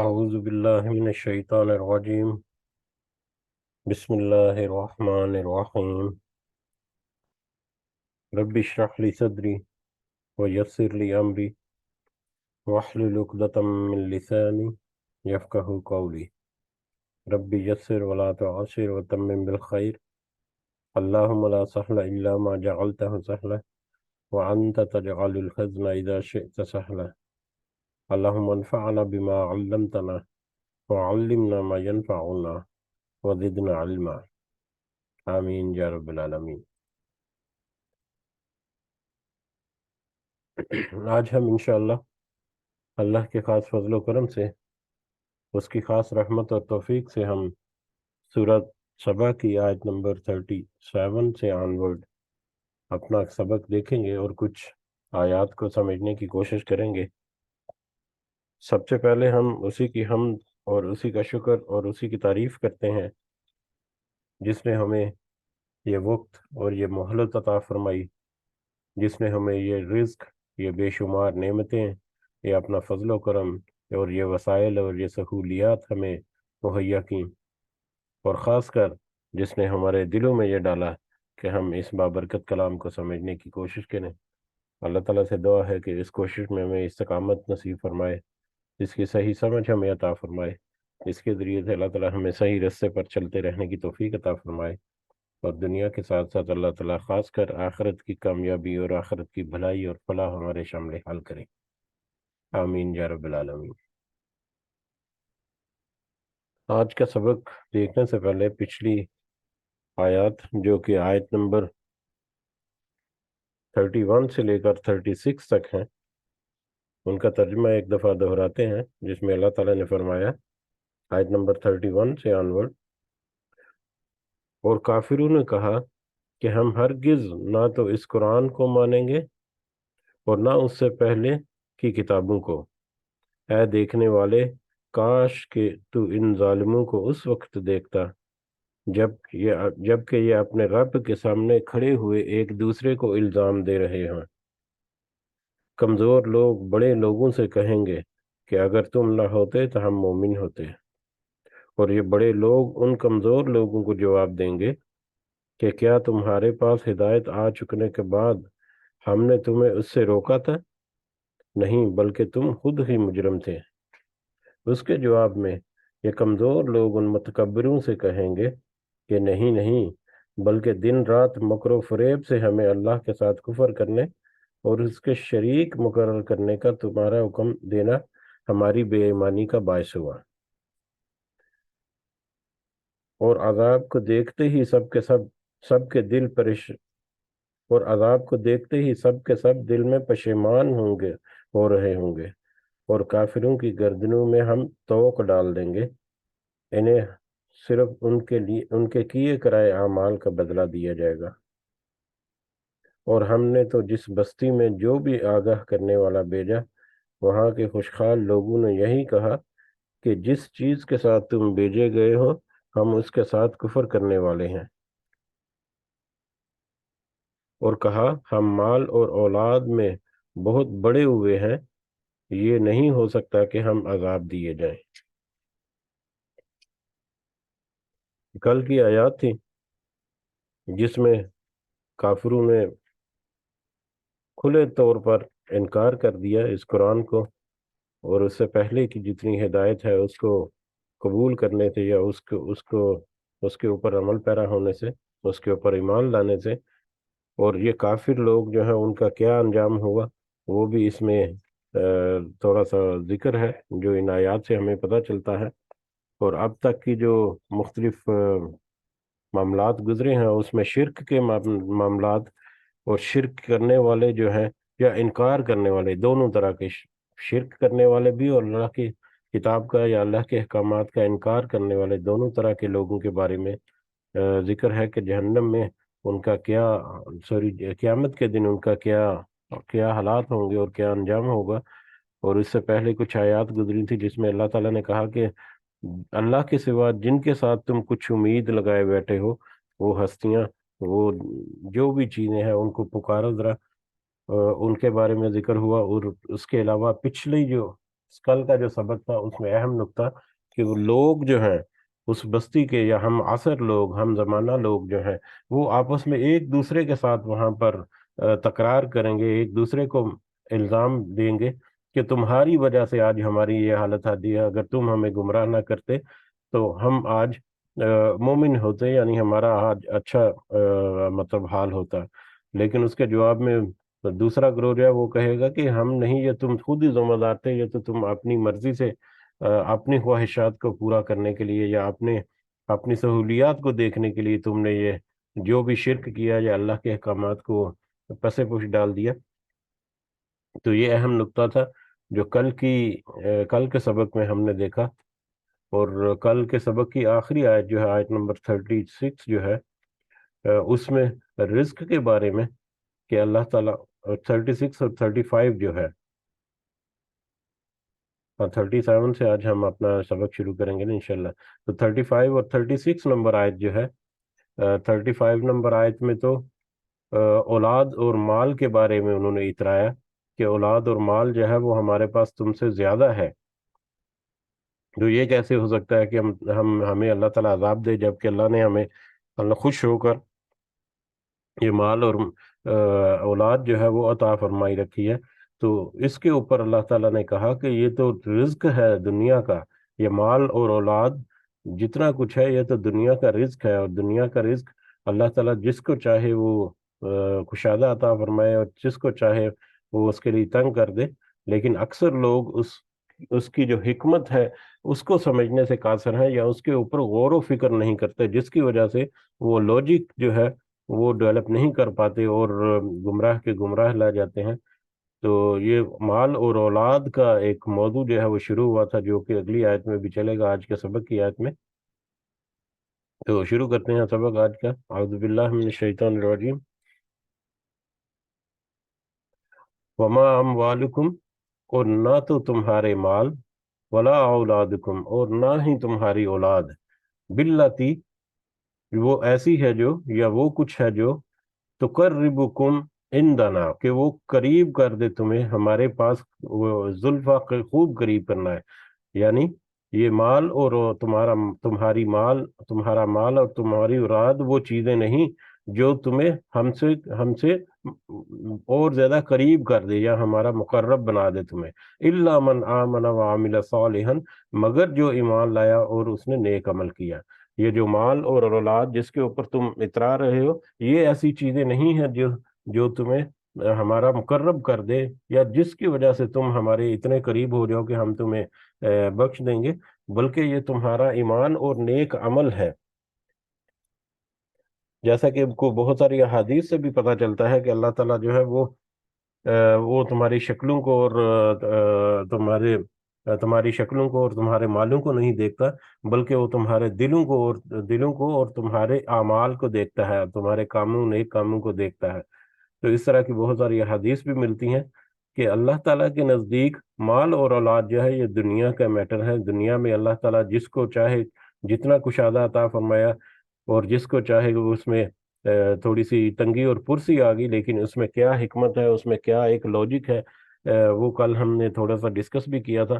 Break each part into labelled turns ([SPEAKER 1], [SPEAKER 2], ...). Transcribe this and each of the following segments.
[SPEAKER 1] أعوذ بالله من الشيطان الرجيم. بسم الله الرحمن الرحيم. رب اشرح لي صدري ويسر لي أمري واحلل عقدة من لساني يفقه قولي. رب يسر ولا تعسر وتمم بالخير. اللهم لا سهل إلا ما جعلته سهلا وأنت تجعل الحزن إذا شئت سهلا. اللهم انفعنا بما علمتنا وعلمنا ما ينفعنا وزدنا علما. آمين يا رب العالمين. آج ہم انشاءاللہ اللہ کے خاص فضل و کرم سے، اس کی خاص رحمت اور توفیق سے ہم سورۃ سبا کی آیت نمبر 37 سے آنورڈ اپنا سبق دیکھیں گے اور کچھ آیات کو سمجھنے کی کوشش کریں گے۔ سب سے پہلے ہم اسی کی حمد اور اسی کا شکر اور اسی کی تعریف کرتے ہیں جس نے ہمیں یہ وقت اور یہ مہلت عطا فرمائی، جس نے ہمیں یہ رزق، یہ بے شمار نعمتیں، یہ اپنا فضل و کرم اور یہ وسائل اور یہ سہولیات ہمیں مہیا کیں، اور خاص کر جس نے ہمارے دلوں میں یہ ڈالا کہ ہم اس بابرکت کلام کو سمجھنے کی کوشش کریں۔ اللہ تعالیٰ سے دعا ہے کہ اس کوشش میں ہمیں استقامت نصیب فرمائے، اس کی صحیح سمجھ ہمیں عطا فرمائے، اس کے ذریعے سے اللہ تعالیٰ ہمیں صحیح رستے پر چلتے رہنے کی توفیق عطا فرمائے، اور دنیا کے ساتھ ساتھ اللہ تعالیٰ خاص کر آخرت کی کامیابی اور آخرت کی بھلائی اور فلاح ہمارے شامل حال کرے۔ آمین یا رب العالمین۔ آج کا سبق دیکھنے سے پہلے پچھلی آیات جو کہ آیت نمبر 31 سے لے کر 36 تک ہیں، ان کا ترجمہ ایک دفعہ دہراتے ہیں، جس میں اللہ تعالیٰ نے فرمایا آیت نمبر 31 سے آنورڈ، اور کافروں نے کہا کہ ہم ہرگز نہ تو اس قرآن کو مانیں گے اور نہ اس سے پہلے کی کتابوں کو۔ اے دیکھنے والے، کاش کہ تو ان ظالموں کو اس وقت دیکھتا جب کہ یہ اپنے رب کے سامنے کھڑے ہوئے ایک دوسرے کو الزام دے رہے ہیں۔ کمزور لوگ بڑے لوگوں سے کہیں گے کہ اگر تم نہ ہوتے تو ہم مومن ہوتے، اور یہ بڑے لوگ ان کمزور لوگوں کو جواب دیں گے کہ کیا تمہارے پاس ہدایت آ چکنے کے بعد ہم نے تمہیں اس سے روکا تھا؟ نہیں، بلکہ تم خود ہی مجرم تھے۔ اس کے جواب میں یہ کمزور لوگ ان متکبروں سے کہیں گے کہ نہیں نہیں، بلکہ دن رات مکر و فریب سے ہمیں اللہ کے ساتھ کفر کرنے اور اس کے شریک مقرر کرنے کا تمہارا حکم دینا ہماری بے ایمانی کا باعث ہوا، اور عذاب کو دیکھتے ہی سب کے دل میں پشیمان ہو رہے ہوں گے، اور کافروں کی گردنوں میں ہم توق ڈال دیں گے، انہیں صرف ان کے کیے کرائے اعمال کا بدلہ دیا جائے گا۔ اور ہم نے تو جس بستی میں جو بھی آگاہ کرنے والا بھیجا، وہاں کے خوشحال لوگوں نے یہی کہا کہ جس چیز کے ساتھ تم بھیجے گئے ہو ہم اس کے ساتھ کفر کرنے والے ہیں، اور کہا ہم مال اور اولاد میں بہت بڑے ہوئے ہیں، یہ نہیں ہو سکتا کہ ہم عذاب دیے جائیں۔ کل کی آیات تھی جس میں کافروں نے کھلے طور پر انکار کر دیا اس قرآن کو، اور اس سے پہلے کی جتنی ہدایت ہے اس کو قبول کرنے سے یا اس کے اوپر عمل پیرا ہونے سے، اس کے اوپر ایمان لانے سے، اور یہ کافر لوگ جو ہیں ان کا کیا انجام ہوا وہ بھی اس میں تھوڑا سا ذکر ہے جو ان آیات سے ہمیں پتہ چلتا ہے۔ اور اب تک کی جو مختلف معاملات گزرے ہیں اس میں شرک کے معاملات، اور شرک کرنے والے جو ہیں یا انکار کرنے والے، دونوں طرح کے شرک کرنے والے بھی اور اللہ کی کتاب کا یا اللہ کے احکامات کا انکار کرنے والے دونوں طرح کے لوگوں کے بارے میں ذکر ہے کہ جہنم میں ان کا قیامت کے دن ان کا کیا حالات ہوں گے اور کیا انجام ہوگا۔ اور اس سے پہلے کچھ آیات گزری تھی جس میں اللہ تعالیٰ نے کہا کہ اللہ کے سوا جن کے ساتھ تم کچھ امید لگائے بیٹھے ہو، وہ ہستیاں، وہ جو بھی چیزیں ہیں ان کو پکارو ذرا، ان کے بارے میں ذکر ہوا۔ اور اس کے علاوہ پچھلی جو کل کا جو سبق تھا اس میں اہم نقطہ کہ وہ لوگ جو ہیں اس بستی کے یا ہم عصر لوگ ہم زمانہ لوگ جو ہیں وہ آپس میں ایک دوسرے کے ساتھ وہاں پر تکرار کریں گے، ایک دوسرے کو الزام دیں گے کہ تمہاری وجہ سے آج ہماری یہ حالت آتی ہے، اگر تم ہمیں گمراہ نہ کرتے تو ہم آج مومن ہوتے، یعنی ہمارا آج اچھا مطلب حال ہوتا۔ لیکن اس کے جواب میں دوسرا گروہ جو ہے وہ کہے گا کہ ہم نہیں، یہ تم خود ہی ذمہ دار تھے، یہ تو تم اپنی مرضی سے اپنی خواہشات کو پورا کرنے کے لیے یا اپنی سہولیات کو دیکھنے کے لیے تم نے یہ جو بھی شرک کیا یا اللہ کے احکامات کو پس پش ڈال دیا۔ تو یہ اہم نقطہ تھا جو کل کے سبق میں ہم نے دیکھا۔ اور کل کے سبق کی آخری آیت جو ہے، آیت نمبر 36 جو ہے، اس میں رزق کے بارے میں کہ اللہ تعالیٰ 36 اور 35 جو ہے، اور 37 سے آج ہم اپنا سبق شروع کریں گے نا انشاءاللہ۔ تو 35 اور 36 نمبر آیت جو ہے، 35 نمبر آیت میں تو اولاد اور مال کے بارے میں انہوں نے اترایا کہ اولاد اور مال جو ہے وہ ہمارے پاس تم سے زیادہ ہے، تو یہ کیسے ہو سکتا ہے کہ ہمیں اللہ تعالیٰ عذاب دے جبکہ اللہ نے ہمیں اللہ خوش ہو کر یہ مال اور اولاد جو ہے وہ عطا فرمائی رکھی ہے۔ تو اس کے اوپر اللہ تعالیٰ نے کہا کہ یہ تو رزق ہے دنیا کا، یہ مال اور اولاد جتنا کچھ ہے یہ تو دنیا کا رزق ہے، اور دنیا کا رزق اللہ تعالیٰ جس کو چاہے وہ کشادہ عطا فرمائے اور جس کو چاہے وہ اس کے لیے تنگ کر دے، لیکن اکثر لوگ اس کی جو حکمت ہے اس کو سمجھنے سے قاصر ہیں یا اس کے اوپر غور و فکر نہیں کرتے، جس کی وجہ سے وہ لوجک جو ہے وہ ڈیولپ نہیں کر پاتے اور گمراہ کے گمراہ لا جاتے ہیں۔ تو یہ مال اور اولاد کا ایک موضوع جو ہے وہ شروع ہوا تھا جو کہ اگلی آیت میں بھی چلے گا، آج کے سبق کی آیت میں۔ تو شروع کرتے ہیں سبق آج کا۔ اعوذ باللہ من الشیطان الرجیم۔ وما اموالکم، اور نہ تو تمہارے مال، ولا اولادکم، اور نہ ہی تمہاری اولاد، باللتی، وہ ایسی ہے جو یا وہ کچھ ہے جو تقربکم عندنا، کہ وہ قریب کر دے تمہیں ہمارے پاس، زلفا خوب قریب کرنا ہے، یعنی یہ مال اور تمہارا مال اور تمہاری اولاد وہ چیزیں نہیں جو تمہیں ہم سے اور زیادہ قریب کر دے یا ہمارا مقرب بنا دے تمہیں، الا من آمن وعمل صالحا، مگر جو ایمان لایا اور اس نے نیک عمل کیا۔ یہ جو مال اور اولاد جس کے اوپر تم اترا رہے ہو، یہ ایسی چیزیں نہیں ہیں جو تمہیں ہمارا مقرب کر دے یا جس کی وجہ سے تم ہمارے اتنے قریب ہو جاؤ کہ ہم تمہیں بخش دیں گے، بلکہ یہ تمہارا ایمان اور نیک عمل ہے۔ جیسا کہ کو بہت ساری احادیث سے بھی پتہ چلتا ہے کہ اللہ تعالیٰ جو ہے وہ تمہاری شکلوں کو اور تمہاری شکلوں کو اور تمہارے مالوں کو نہیں دیکھتا، بلکہ وہ تمہارے دلوں کو اور تمہارے اعمال کو دیکھتا ہے، تمہارے نیک کاموں کو دیکھتا ہے۔ تو اس طرح کی بہت ساری احادیث بھی ملتی ہیں کہ اللہ تعالیٰ کے نزدیک مال اور اولاد جو ہے یہ دنیا کا میٹر ہے۔ دنیا میں اللہ تعالیٰ جس کو چاہے جتنا کشادہ عطا فرمایا، اور جس کو چاہے وہ اس میں تھوڑی سی تنگی اور پرسی آ گئی، لیکن اس میں کیا حکمت ہے، اس میں کیا ایک لوجک ہے، وہ کل ہم نے تھوڑا سا ڈسکس بھی کیا تھا۔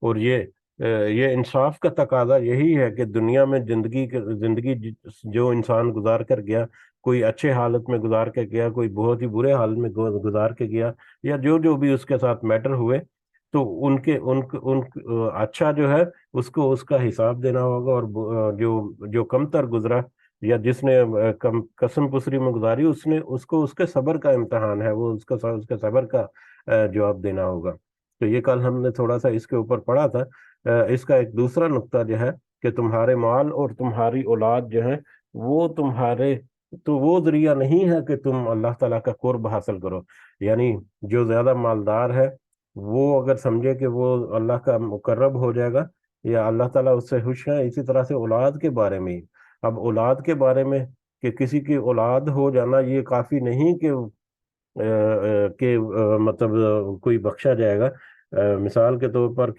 [SPEAKER 1] اور یہ انصاف کا تقاضا یہی ہے کہ دنیا میں زندگی جو انسان گزار کر گیا، کوئی اچھے حالت میں گزار کے گیا، کوئی بہت ہی برے حال میں گزار کے گیا، یا جو بھی اس کے ساتھ میٹر ہوئے، تو اچھا جو ہے اس کو اس کا حساب دینا ہوگا، اور جو کم تر گزرا یا جس نے قسم پسری میں گزاری، اس کو اس کے صبر کا امتحان ہے، وہ اس کے صبر کا جواب دینا ہوگا۔ تو یہ کل ہم نے تھوڑا سا اس کے اوپر پڑھا تھا۔ اس کا ایک دوسرا نقطہ جو ہے کہ تمہارے مال اور تمہاری اولاد جو ہے وہ ذریعہ نہیں ہے کہ تم اللہ تعالیٰ کا قرب حاصل کرو، یعنی جو زیادہ مالدار ہے وہ اگر سمجھے کہ وہ اللہ کا مقرب ہو جائے گا یا اللہ تعالیٰ اس سے خوش ہے، اسی طرح سے اولاد کے بارے میں اب اولاد کے بارے میں کہ کسی کی اولاد ہو جانا یہ کافی نہیں کہ مطلب کوئی بخشا جائے گا۔ مثال کے طور پر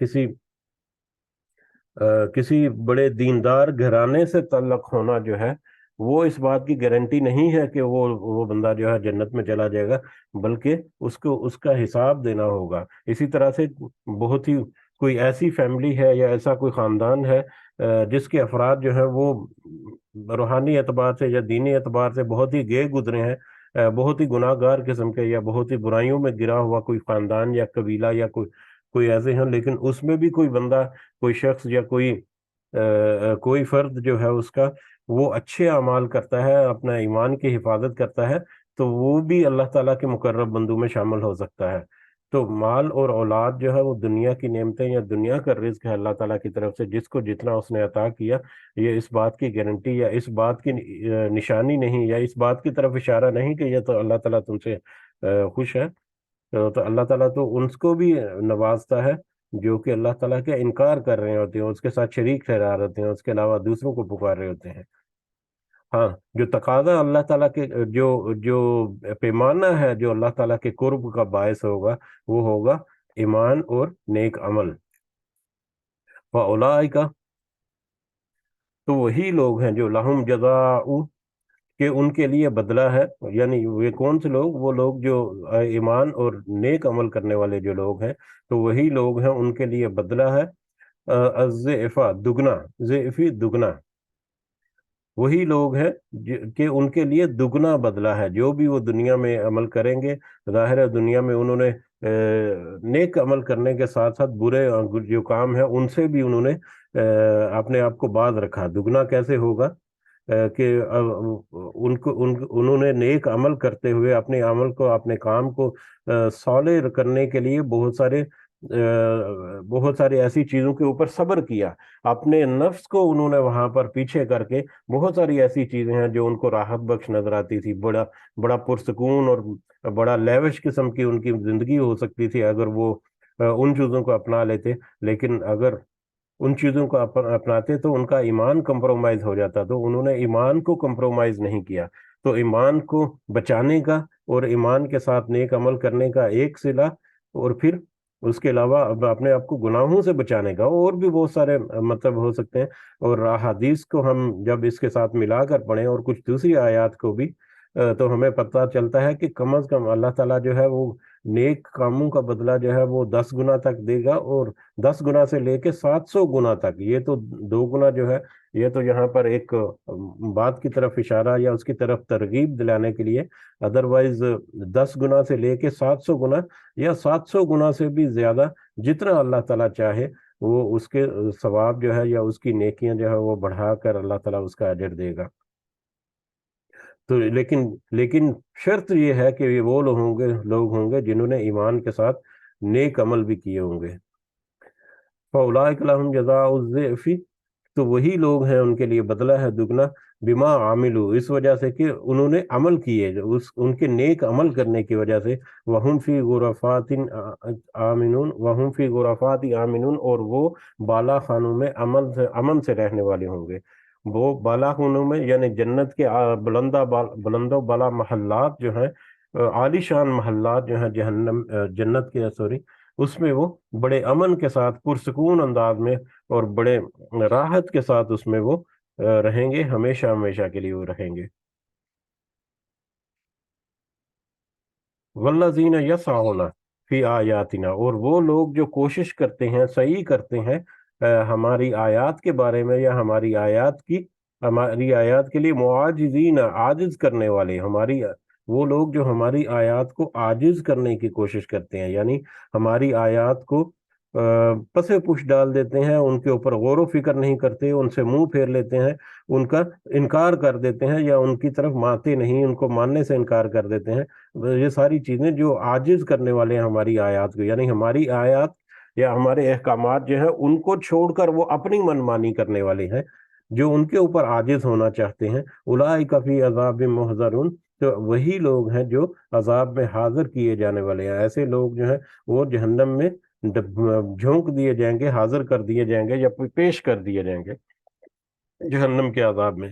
[SPEAKER 1] کسی بڑے دیندار گھرانے سے تعلق ہونا جو ہے وہ اس بات کی گارنٹی نہیں ہے کہ وہ بندہ جو ہے جنت میں چلا جائے گا، بلکہ اس کا حساب دینا ہوگا۔ اسی طرح سے بہت ہی کوئی ایسی فیملی ہے یا ایسا کوئی خاندان ہے جس کے افراد جو ہیں وہ روحانی اعتبار سے یا دینی اعتبار سے بہت ہی گئے گزرے ہیں، بہت ہی گناہ گار قسم کے یا بہت ہی برائیوں میں گرا ہوا کوئی خاندان یا قبیلہ یا کوئی ایسے ہیں، لیکن اس میں بھی کوئی بندہ، کوئی شخص یا کوئی فرد جو ہے اس کا وہ اچھے اعمال کرتا ہے، اپنا ایمان کی حفاظت کرتا ہے، تو وہ بھی اللہ تعالیٰ کے مقرب بندوں میں شامل ہو سکتا ہے۔ تو مال اور اولاد جو ہے وہ دنیا کی نعمتیں یا دنیا کا رزق ہے اللہ تعالیٰ کی طرف سے، جس کو جتنا اس نے عطا کیا، یہ اس بات کی گارنٹی یا اس بات کی نشانی نہیں یا اس بات کی طرف اشارہ نہیں کہ یہ تو اللہ تعالیٰ تم سے خوش ہے۔ تو اللہ تعالیٰ تو ان کو بھی نوازتا ہے جو کہ اللہ تعالیٰ کا انکار کر رہے ہوتے ہیں، اس کے ساتھ شریک ٹھہرا رہتے ہیں، اس کے علاوہ دوسروں کو پکار رہے ہوتے ہیں۔ ہاں، جو تقاضا اللہ تعالیٰ کے جو پیمانہ ہے جو اللہ تعالیٰ کے قرب کا باعث ہوگا، وہ ہوگا ایمان اور نیک عمل۔ فَأُولَٰئِکَ، تو وہی لوگ ہیں جو لہم جزاء، کہ ان کے لیے بدلہ ہے، یعنی وہ کون سے لوگ؟ وہ لوگ جو ایمان اور نیک عمل کرنے والے جو لوگ ہیں، تو وہی لوگ ہیں ان کے لیے بدلہ ہے الضعف، دگنا، ضعفی دگنا، وہی لوگ ہیں کہ ان کے لیے دگنا بدلہ ہے، جو بھی وہ دنیا میں عمل کریں گے۔ ظاہر ہے دنیا میں انہوں نے نیک عمل کرنے کے ساتھ ساتھ برے جو کام ہیں ان سے بھی انہوں نے اپنے آپ کو باز رکھا۔ دگنا کیسے ہوگا؟ کہ انہوں نے نیک عمل کرتے ہوئے اپنے عمل کو، اپنے کام کو صالح کرنے کے لیے بہت ساری ایسی چیزوں کے اوپر صبر کیا، اپنے نفس کو انہوں نے وہاں پر پیچھے کر کے بہت ساری ایسی چیزیں ہیں جو ان کو راحت بخش نظر آتی تھی، بڑا پرسکون اور بڑا لیوش قسم کی ان کی زندگی ہو سکتی تھی اگر وہ ان چیزوں کو اپنا لیتے، لیکن اگر ان چیزوں کو اپناتے تو ان کا ایمان کمپرومائز ہو جاتا، تو انہوں نے ایمان کو کمپرومائز نہیں کیا۔ تو ایمان کو بچانے کا اور ایمان کے ساتھ نیک عمل کرنے کا ایک صلہ، اور پھر اس کے علاوہ اپنے آپ کو گناہوں سے بچانے کا اور بھی بہت سارے مطلب ہو سکتے ہیں۔ اور احادیث کو ہم جب اس کے ساتھ ملا کر پڑھیں اور کچھ دوسری آیات کو بھی، تو ہمیں پتہ چلتا ہے کہ کم از کم اللہ تعالیٰ جو ہے وہ نیک کاموں کا بدلہ جو ہے وہ 10 گنا تک دے گا، اور 10 گنا سے لے کے 700 گنا تک۔ یہ تو 2 گنا جو ہے، یہ تو یہاں پر ایک بات کی طرف اشارہ یا اس کی طرف ترغیب دلانے کے لیے، ادروائز 10 گنا سے لے کے 700 گنا یا 700 گنا سے بھی زیادہ، جتنا اللہ تعالیٰ چاہے وہ اس کے ثواب جو ہے یا اس کی نیکیاں جو ہے وہ بڑھا کر اللہ تعالیٰ اس کا اجر دے گا۔ تو لیکن شرط یہ ہے کہ یہ وہ لوگ ہوں گے جنہوں نے ایمان کے ساتھ نیک عمل بھی کیے ہوں گے۔ فَأُولَٰئِکَ لَهُمْ جَزَاءُ الضِّعْفِ، تو وہی لوگ ہیں ان کے لیے بدلہ ہے دگنا، بما عاملوا، اس وجہ سے کہ انہوں نے عمل کیے، ان کے نیک عمل کرنے کی وجہ سے، وَهُمْ فِي غُرَفَاتٍ آمنون، وَهُمْ فِي غُرَفَاتِ آمنون، اور وہ بالا خانوں میں امن سے رہنے والے ہوں گے۔ وہ بالا خانوں میں یعنی جنت کے بلند و بالا محلات جو ہیں، عالی شان محلات جو ہیں جنت کے، اس میں وہ بڑے امن کے ساتھ پرسکون انداز میں اور بڑے راحت کے ساتھ اس میں وہ رہیں گے، ہمیشہ ہمیشہ کے لیے وہ رہیں گے۔ والذین یسعون فی آیاتنا، اور وہ لوگ جو کوشش کرتے ہیں، سعی کرتے ہیں ہماری آیات کے بارے میں یا ہماری آیات کے لیے، معاجزین، عاجز کرنے والے، وہ لوگ جو ہماری آیات کو عاجز کرنے کی کوشش کرتے ہیں، یعنی ہماری آیات کو پس پش ڈال دیتے ہیں، ان کے اوپر غور و فکر نہیں کرتے، ان سے منہ پھیر لیتے ہیں، ان کا انکار کر دیتے ہیں یا ان کی طرف مانتے نہیں، ان کو ماننے سے انکار کر دیتے ہیں۔ یہ ساری چیزیں جو عاجز کرنے والے ہیں ہماری آیات کو، یعنی ہماری آیات یا ہمارے احکامات جو ہیں ان کو چھوڑ کر وہ اپنی منمانی کرنے والے ہیں، جو ان کے اوپر عاجز ہونا چاہتے ہیں۔ اولئک فی عذاب محضرون، تو وہی لوگ ہیں جو عذاب میں حاضر کیے جانے والے ہیں۔ ایسے لوگ جو ہیں وہ جہنم میں جھونک دیے جائیں گے، حاضر کر دیے جائیں گے یا پیش کر دیے جائیں گے جہنم کے عذاب میں۔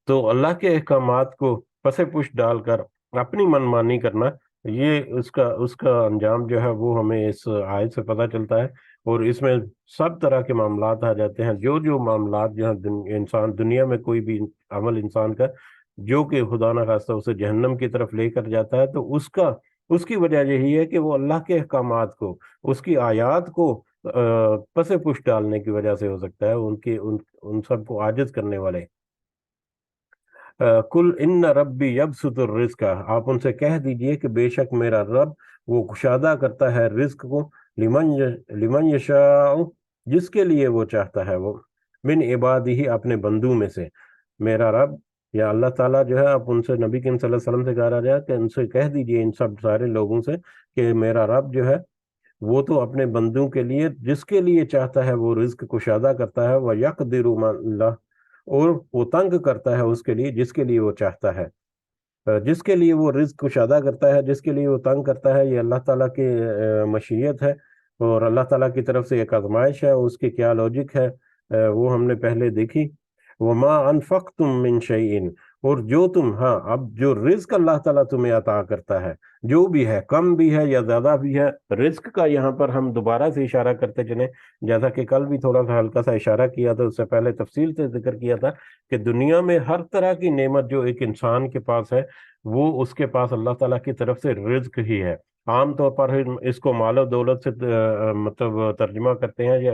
[SPEAKER 1] تو اللہ کے احکامات کو پس پش ڈال کر اپنی منمانی کرنا، یہ اس کا انجام جو ہے وہ ہمیں اس آیت سے پتہ چلتا ہے، اور اس میں سب طرح کے معاملات آ جاتے ہیں۔ جو معاملات جو ہیں انسان دنیا میں کوئی بھی عمل انسان کا جو کہ خدا نخواستہ اسے جہنم کی طرف لے کر جاتا ہے، تو اس کا اس کی وجہ یہی ہے کہ وہ اللہ کے احکامات کو، اس کی آیات کو پس پش ڈالنے کی وجہ سے ہو سکتا ہے، ان سب کو عاجز کرنے والے۔ کل ان ربی یبسط الرزق، آپ ان سے کہہ دیجئے کہ بے شک میرا رب وہ کشادہ کرتا ہے رزق کو، لمن یشاء، جس کے لیے وہ چاہتا ہے، وہ من عبادہ، اپنے بندوں میں سے۔ میرا رب یا اللہ تعالیٰ جو ہے، آپ ان سے، نبی کریم صلی اللہ علیہ وسلم سے کہا جائے کہ ان سے کہہ دیجئے، ان سب سارے لوگوں سے، کہ میرا رب جو ہے وہ تو اپنے بندوں کے لیے جس کے لیے چاہتا ہے وہ رزق کشادہ کرتا ہے، وَيَقْدِرُ مَا اللَّهُ، اور وہ تنگ کرتا ہے اس کے لیے جس کے لیے وہ چاہتا ہے۔ جس کے لیے وہ رزق کشادہ کرتا ہے، جس کے لیے وہ تنگ کرتا ہے، یہ اللہ تعالیٰ کی مشیت ہے، اور اللہ تعالیٰ کی طرف سے ایک آزمائش ہے، اس کی کیا لاجک ہے وہ ہم نے پہلے دیکھی۔ وَمَا أَنفَقْتُم مِّن شَيْءٍ، اور جو تم، ہاں اب جو رزق اللہ تعالیٰ تمہیں عطا کرتا ہے، جو بھی ہے، کم بھی ہے یا زیادہ بھی ہے، رزق کا یہاں پر ہم دوبارہ سے اشارہ کرتے چلیں، جیسا کہ کل بھی تھوڑا سا ہلکا سا اشارہ کیا تھا، اس سے پہلے تفصیل سے ذکر کیا تھا کہ دنیا میں ہر طرح کی نعمت جو ایک انسان کے پاس ہے، وہ اس کے پاس اللہ تعالیٰ کی طرف سے رزق ہی ہے۔ عام طور پر ہم اس کو مال و دولت سے مطلب ترجمہ کرتے ہیں، یا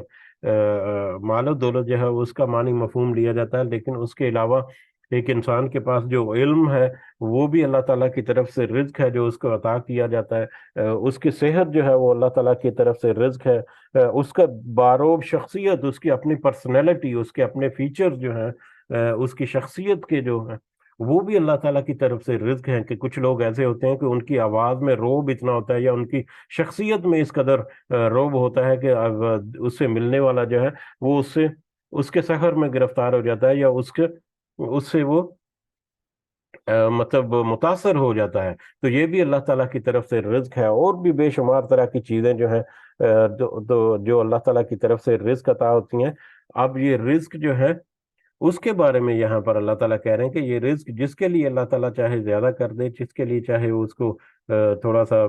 [SPEAKER 1] مال و دولت جو ہے اس کا معنی مفہوم لیا جاتا ہے، لیکن اس کے علاوہ ایک انسان کے پاس جو علم ہے وہ بھی اللہ تعالیٰ کی طرف سے رزق ہے جو اس کو عطا کیا جاتا ہے۔ اس کی صحت جو ہے وہ اللہ تعالیٰ کی طرف سے رزق ہے۔ اس کا باروب شخصیت، اس کی اپنی پرسنالٹی، اس کے اپنے فیچر جو ہیں، اس کی شخصیت کے جو ہیں، وہ بھی اللہ تعالیٰ کی طرف سے رزق ہیں۔ کہ کچھ لوگ ایسے ہوتے ہیں کہ ان کی آواز میں روب اتنا ہوتا ہے، یا ان کی شخصیت میں اس قدر روب ہوتا ہے کہ اس سے ملنے والا جو ہے وہ اس کے سحر میں گرفتار ہو جاتا ہے، یا اس سے وہ مطلب متاثر ہو جاتا ہے۔ تو یہ بھی اللہ تعالیٰ کی طرف سے رزق ہے، اور بھی بے شمار طرح کی چیزیں جو ہیں جو اللہ تعالیٰ کی طرف سے رزق عطا ہوتی ہیں۔ اب یہ رزق جو ہے اس کے بارے میں یہاں پر اللہ تعالیٰ کہہ رہے ہیں کہ یہ رزق جس کے لیے اللہ تعالیٰ چاہے زیادہ کر دے، جس کے لیے چاہے وہ اس کو تھوڑا سا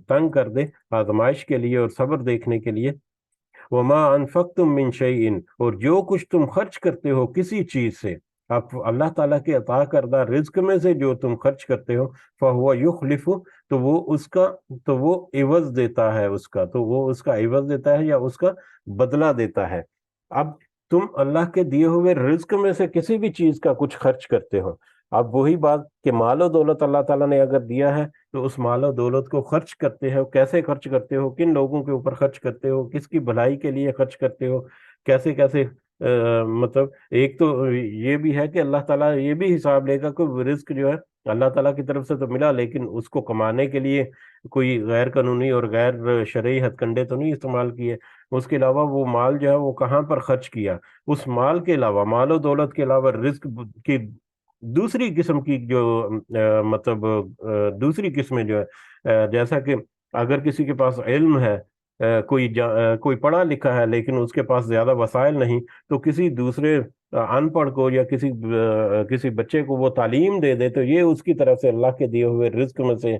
[SPEAKER 1] تنگ کر دے، آزمائش کے لیے اور صبر دیکھنے کے لیے۔ وَمَا أَنفَقْتُم مِّن شَيْءٍ، اور جو کچھ تم خرچ کرتے ہو کسی چیز سے، اب اللہ تعالیٰ کے عطا کردہ رزق میں سے جو تم خرچ کرتے ہو، فَهُوَ يُخْلِفُ، تو وہ عوض دیتا ہے اس کا، تو وہ اس کا عوض دیتا ہے یا اس کا بدلہ دیتا ہے۔ اب تم اللہ کے دیے ہوئے رزق میں سے کسی بھی چیز کا کچھ خرچ کرتے ہو، اب وہی بات کہ مال و دولت اللہ تعالیٰ نے اگر دیا ہے تو اس مال و دولت کو خرچ کرتے ہو، کیسے خرچ کرتے ہو، کن لوگوں کے اوپر خرچ کرتے ہو، کس کی بھلائی کے لیے خرچ کرتے ہو، کیسے کیسے مطلب ایک تو یہ بھی ہے کہ اللہ تعالیٰ یہ بھی حساب لے گا کہ رزق جو ہے اللہ تعالیٰ کی طرف سے تو ملا، لیکن اس کو کمانے کے لیے کوئی غیر قانونی اور غیر شرعی ہتھ کنڈے تو نہیں استعمال کیے۔ اس کے علاوہ وہ مال جو ہے وہ کہاں پر خرچ کیا، اس مال کے علاوہ، مال و دولت کے علاوہ رزق کی دوسری قسم کی جو مطلب دوسری قسمیں جو ہے، جیسا کہ اگر کسی کے پاس علم ہے، کوئی پڑھا لکھا ہے لیکن اس کے پاس زیادہ وسائل نہیں، تو کسی دوسرے ان پڑھ کو یا کسی بچے کو وہ تعلیم دے دے، تو یہ اس کی طرف سے اللہ کے دیے ہوئے رزق میں سے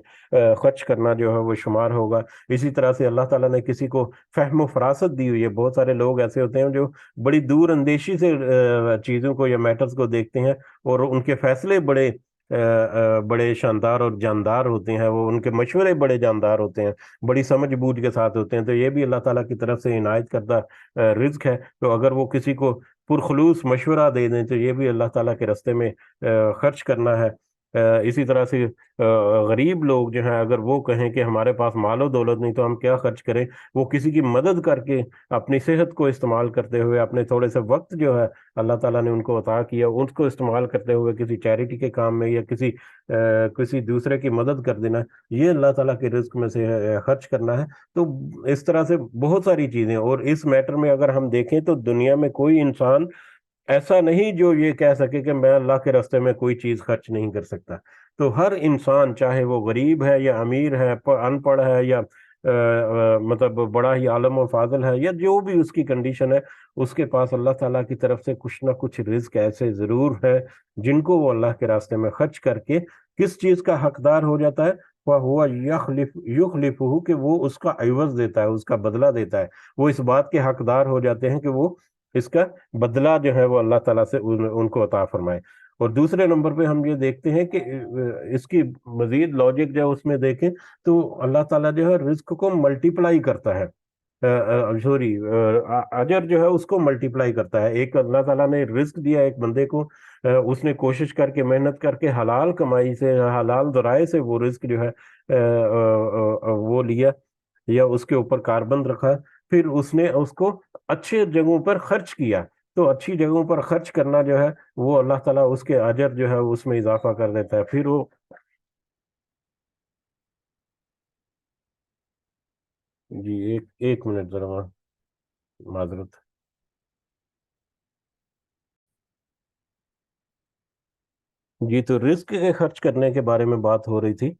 [SPEAKER 1] خرچ کرنا جو ہے وہ شمار ہوگا۔ اسی طرح سے اللہ تعالیٰ نے کسی کو فہم و فراست دی ہوئی ہے، بہت سارے لوگ ایسے ہوتے ہیں جو بڑی دور اندیشی سے چیزوں کو یا میٹرز کو دیکھتے ہیں، اور ان کے فیصلے بڑے شاندار اور جاندار ہوتے ہیں، وہ ان کے مشورے بڑے جاندار ہوتے ہیں، بڑی سمجھ بوجھ کے ساتھ ہوتے ہیں۔ تو یہ بھی اللہ تعالیٰ کی طرف سے عنایت کردہ رزق ہے۔ تو اگر وہ کسی کو پرخلوص مشورہ دے دیں تو یہ بھی اللہ تعالیٰ کے راستے میں خرچ کرنا ہے۔ اسی طرح سے غریب لوگ جو ہیں، اگر وہ کہیں کہ ہمارے پاس مال و دولت نہیں تو ہم کیا خرچ کریں، وہ کسی کی مدد کر کے اپنی صحت کو استعمال کرتے ہوئے، اپنے تھوڑے سے وقت جو ہے اللہ تعالیٰ نے ان کو عطا کیا، ان کو استعمال کرتے ہوئے کسی چیریٹی کے کام میں یا کسی دوسرے کی مدد کر دینا، یہ اللہ تعالیٰ کے رزق میں سے خرچ کرنا ہے۔ تو اس طرح سے بہت ساری چیزیں، اور اس میٹر میں اگر ہم دیکھیں تو دنیا میں کوئی انسان ایسا نہیں جو یہ کہہ سکے کہ میں اللہ کے راستے میں کوئی چیز خرچ نہیں کر سکتا۔ تو ہر انسان، چاہے وہ غریب ہے یا امیر ہے، ان پڑھ ہے یا مطلب بڑا ہی عالم و فاضل ہے، یا جو بھی اس کی کنڈیشن ہے، اس کے پاس اللہ تعالیٰ کی طرف سے کچھ نہ کچھ رزق ایسے ضرور ہے جن کو وہ اللہ کے راستے میں خرچ کر کے کس چیز کا حقدار ہو جاتا ہے، وہ یخلفہ، کہ وہ اس کا عوض دیتا ہے، اس کا بدلہ دیتا ہے۔ وہ اس بات کے حقدار ہو جاتے ہیں کہ وہ اس کا بدلہ جو ہے وہ اللہ تعالیٰ سے ان کو عطا فرمائے۔ اور دوسرے نمبر پہ ہم یہ دیکھتے ہیں کہ اس کی مزید لاجک جو اس میں دیکھیں تو اللہ تعالیٰ جو ہے رزق کو ملٹیپلائی کرتا ہے، سوری اجر جو ہے اس کو ملٹیپلائی کرتا ہے۔ ایک اللہ تعالیٰ نے رزق دیا ایک بندے کو، اس نے کوشش کر کے محنت کر کے حلال کمائی سے حلال ذرائع سے وہ رزق جو ہے وہ لیا یا اس کے اوپر کاربند رکھا، پھر اس نے اس کو اچھے جگہوں پر خرچ کیا، تو اچھی جگہوں پر خرچ کرنا جو ہے وہ اللہ تعالیٰ اس کے اجر جو ہے اس میں اضافہ کر دیتا ہے۔ پھر وہ جی ایک منٹ ذرا معذرت۔ جی تو رزق کے خرچ کرنے کے بارے میں بات ہو رہی تھی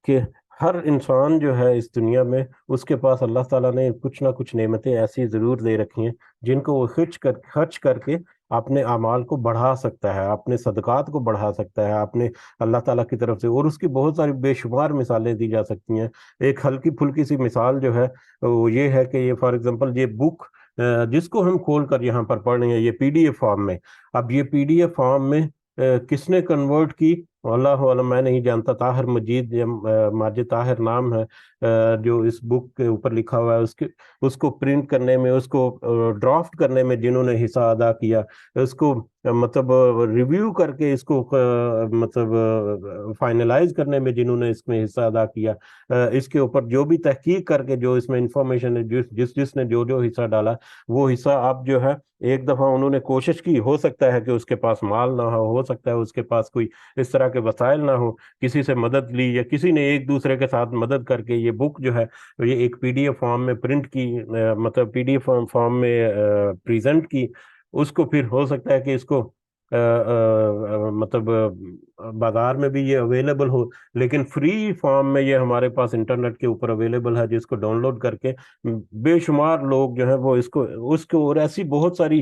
[SPEAKER 1] کہ ہر انسان جو ہے اس دنیا میں اس کے پاس اللہ تعالیٰ نے کچھ نہ کچھ نعمتیں ایسی ضرور دے رکھی ہیں جن کو وہ خرچ کر کے اپنے اعمال کو بڑھا سکتا ہے، اپنے صدقات کو بڑھا سکتا ہے اپنے اللہ تعالیٰ کی طرف سے، اور اس کی بہت ساری بے شمار مثالیں دی جا سکتی ہیں۔ ایک ہلکی پھلکی سی مثال جو ہے وہ یہ ہے کہ یہ فار ایگزامپل یہ بک جس کو ہم کھول کر یہاں پر پڑھ رہے ہیں یہ پی ڈی ایف فارم میں، اب یہ پی ڈی ایف فارم میں کس نے کنورٹ کی اللہ عالم، میں نہیں جانتا، طاہر مجید یا ماجد طاہر نام ہے جو اس بک کے اوپر لکھا ہوا ہے، اس کو پرنٹ کرنے میں، اس کو ڈرافٹ کرنے میں جنہوں نے حصہ ادا کیا، اس کو مطلب ریویو کر کے اس کو مطلب فائنلائز کرنے میں جنہوں نے اس میں حصہ ادا کیا، اس کے اوپر جو بھی تحقیق کر کے جو اس میں انفارمیشن ہے، جس نے جو حصہ ڈالا وہ حصہ اب جو ہے ایک دفعہ انہوں نے کوشش کی، ہو سکتا ہے کہ اس کے پاس مال نہ ہو سکتا ہے اس کے پاس کوئی اس طرح کے وسائل نہ ہو، کسی سے مدد لی یا کسی نے ایک دوسرے کے ساتھ مدد کر کے یہ بک جو ہے یہ ایک پی ڈی ایف فارم میں پرنٹ کی، مطلب پی ڈی ایف فارم میں پریزنٹ کی، اس کو پھر ہو سکتا ہے کہ اس کو مطلب بازار میں بھی یہ اویلیبل ہو، لیکن فری فارم میں یہ ہمارے پاس انٹرنیٹ کے اوپر اویلیبل ہے، جس کو ڈاؤن لوڈ کر کے بے شمار لوگ جو ہیں وہ اس کو اور ایسی بہت ساری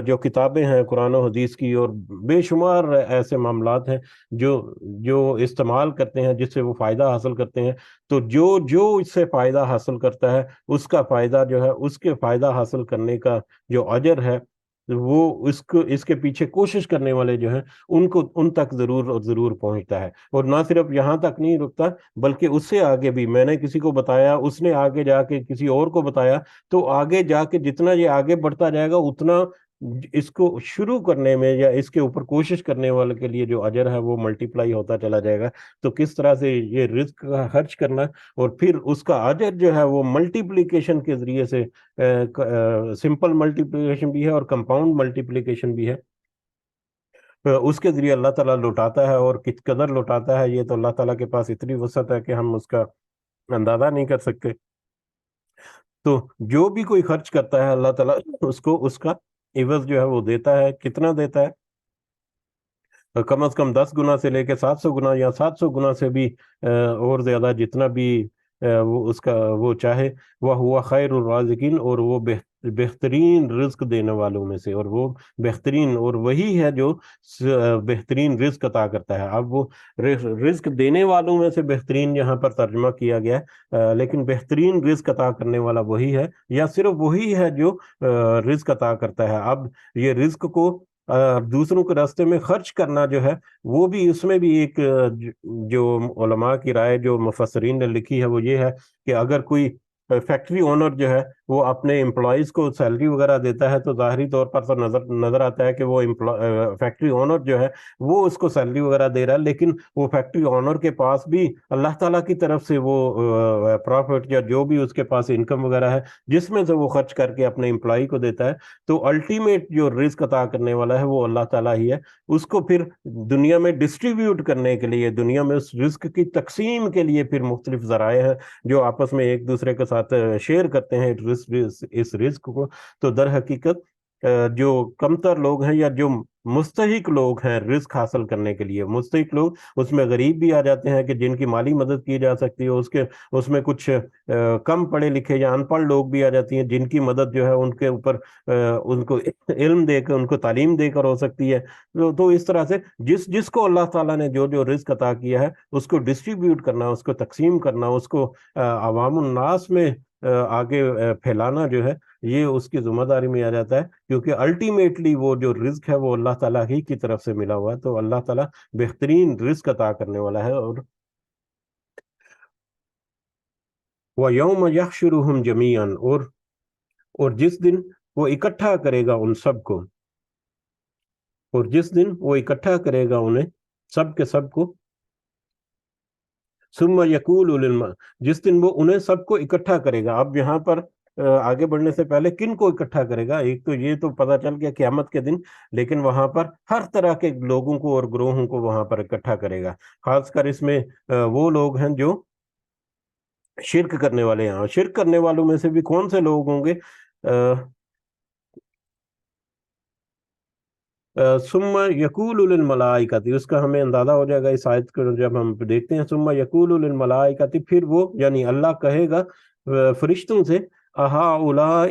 [SPEAKER 1] جو کتابیں ہیں قرآن و حدیث کی اور بے شمار ایسے معاملات ہیں جو استعمال کرتے ہیں، جس سے وہ فائدہ حاصل کرتے ہیں، تو جو اس سے فائدہ حاصل کرتا ہے اس کا فائدہ جو ہے اس کے فائدہ حاصل کرنے کا جو اجر ہے وہ اس کے پیچھے کوشش کرنے والے جو ہیں ان تک ضرور اور ضرور پہنچتا ہے، اور نہ صرف یہاں تک نہیں رکتا بلکہ اس سے آگے بھی، میں نے کسی کو بتایا، اس نے آگے جا کے کسی اور کو بتایا، تو آگے جا کے جتنا یہ آگے بڑھتا جائے گا اتنا اس کو شروع کرنے میں یا اس کے اوپر کوشش کرنے والے کے لیے جو اجر ہے وہ ملٹیپلائی ہوتا چلا جائے گا۔ تو کس طرح سے یہ رزق کا خرچ کرنا اور پھر اس کا اجر جو ہے وہ ملٹیپلیکیشن کے ذریعے سے، سمپل ملٹیپلیکیشن بھی ہے اور کمپاؤنڈ ملٹیپلیکیشن بھی ہے، اس کے ذریعے اللہ تعالیٰ لوٹاتا ہے، اور کس قدر لوٹاتا ہے یہ تو اللہ تعالیٰ کے پاس اتنی وسعت ہے کہ ہم اس کا اندازہ نہیں کر سکتے۔ تو جو بھی کوئی خرچ کرتا ہے اللہ تعالیٰ اس کو اس کا عوض جو ہے وہ دیتا ہے، کتنا دیتا ہے؟ کم از کم 10 گنا سے لے کے 700 گنا یا 700 گنا سے بھی اور زیادہ، جتنا بھی وہ اس کا وہ چاہے، وہ ہوا خیر الرازقین، اور وہ بہترین رزق دینے والوں میں سے، اور وہ بہترین، اور وہی ہے جو بہترین رزق عطا کرتا ہے۔ اب وہ رزق دینے والوں میں سے بہترین یہاں پر ترجمہ کیا گیا ہے، لیکن بہترین رزق عطا کرنے والا وہی ہے، یا صرف وہی ہے جو رزق عطا کرتا ہے۔ اب یہ رزق کو دوسروں کے راستے میں خرچ کرنا جو ہے وہ بھی، اس میں بھی ایک جو علماء کی رائے جو مفسرین نے لکھی ہے وہ یہ ہے کہ اگر کوئی فیکٹری اونر جو ہے وہ اپنے امپلائیز کو سیلری وغیرہ دیتا ہے تو ظاہری طور پر تو نظر آتا ہے کہ وہ فیکٹری اونر جو ہے وہ اس کو سیلری وغیرہ دے رہا ہے، لیکن وہ فیکٹری اونر کے پاس بھی اللہ تعالیٰ کی طرف سے وہ پروفٹ یا جو بھی اس کے پاس انکم وغیرہ ہے جس میں سے وہ خرچ کر کے اپنے امپلائی کو دیتا ہے، تو الٹیمیٹ جو رزق عطا کرنے والا ہے وہ اللہ تعالیٰ ہی ہے۔ اس کو پھر دنیا میں ڈسٹریبیوٹ کرنے کے لیے، دنیا میں اس رزق کی تقسیم کے لیے پھر مختلف ذرائع ہیں جو آپس میں ایک دوسرے کے ساتھ شیئر کرتے ہیں اس رزق کو۔ تو در حقیقت جو کمتر لوگ ہیں یا جو مستحق لوگ ہیں رزق حاصل کرنے کے لیے، مستحق لوگ اس میں غریب بھی آ جاتے ہیں کہ جن کی مالی مدد کی جا سکتی ہے، اس میں کچھ کم پڑھے لکھے یا ان پڑھ لوگ بھی آ جاتی ہیں جن کی مدد جو ہے ان کے اوپر ان کو علم دے کر، ان کو تعلیم دے کر ہو سکتی ہے۔ تو اس طرح سے جس کو اللہ تعالیٰ نے جو رزق عطا کیا ہے اس کو ڈسٹریبیوٹ کرنا، اس کو تقسیم کرنا، اس کو عوام الناس میں آگے پھیلانا جو ہے یہ اس کی ذمہ داری میں آ جاتا ہے، کیونکہ الٹیمیٹلی وہ جو رزق ہے وہ اللہ تعالیٰ ہی کی طرف سے ملا ہوا ہے، تو اللہ تعالیٰ بہترین رزق عطا کرنے والا ہے۔ وَيَوْمَ يَحْشُرُهُمْ جَمِيعًا، اور جس دن وہ اکٹھا کرے گا ان سب کو، اور جس دن وہ اکٹھا کرے گا انہیں سب کے سب کو، ثم یقول جس دن وہ انہیں سب کو اکٹھا کرے گا۔ اب یہاں پر آگے بڑھنے سے پہلے کن کو اکٹھا کرے گا؟ ایک تو یہ تو پتہ چل گیا قیامت کے دن، لیکن وہاں پر ہر طرح کے لوگوں کو اور گروہوں کو وہاں پر اکٹھا کرے گا، خاص کر اس میں وہ لوگ ہیں جو شرک کرنے والے ہیں۔ شرک کرنے والوں میں سے بھی کون سے لوگ ہوں گے؟ ثم یقول للملائکۃ، اس کا ہمیں اندازہ ہو جائے گا اس آیت کو جب ہم دیکھتے ہیں۔ ثم یقول للملائکۃ، پھر وہ یعنی اللہ کہے گا فرشتوں سے، اہؤلاء،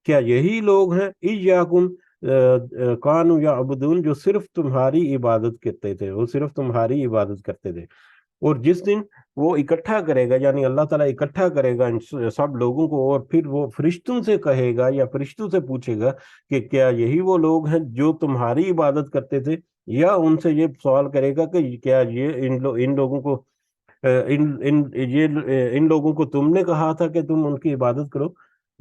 [SPEAKER 1] کیا یہی لوگ ہیں، ایاکم کانوا یعبدون، جو صرف تمہاری عبادت کرتے تھے، وہ صرف تمہاری عبادت کرتے تھے۔ اور جس دن وہ اکٹھا کرے گا، یعنی اللہ تعالیٰ اکٹھا کرے گا ان سب لوگوں کو، اور پھر وہ فرشتوں سے کہے گا یا فرشتوں سے پوچھے گا کہ کیا یہی وہ لوگ ہیں جو تمہاری عبادت کرتے تھے، یا ان سے یہ سوال کرے گا کہ کیا یہ ان لوگوں کو ان لوگوں کو تم نے کہا تھا کہ تم ان کی عبادت کرو۔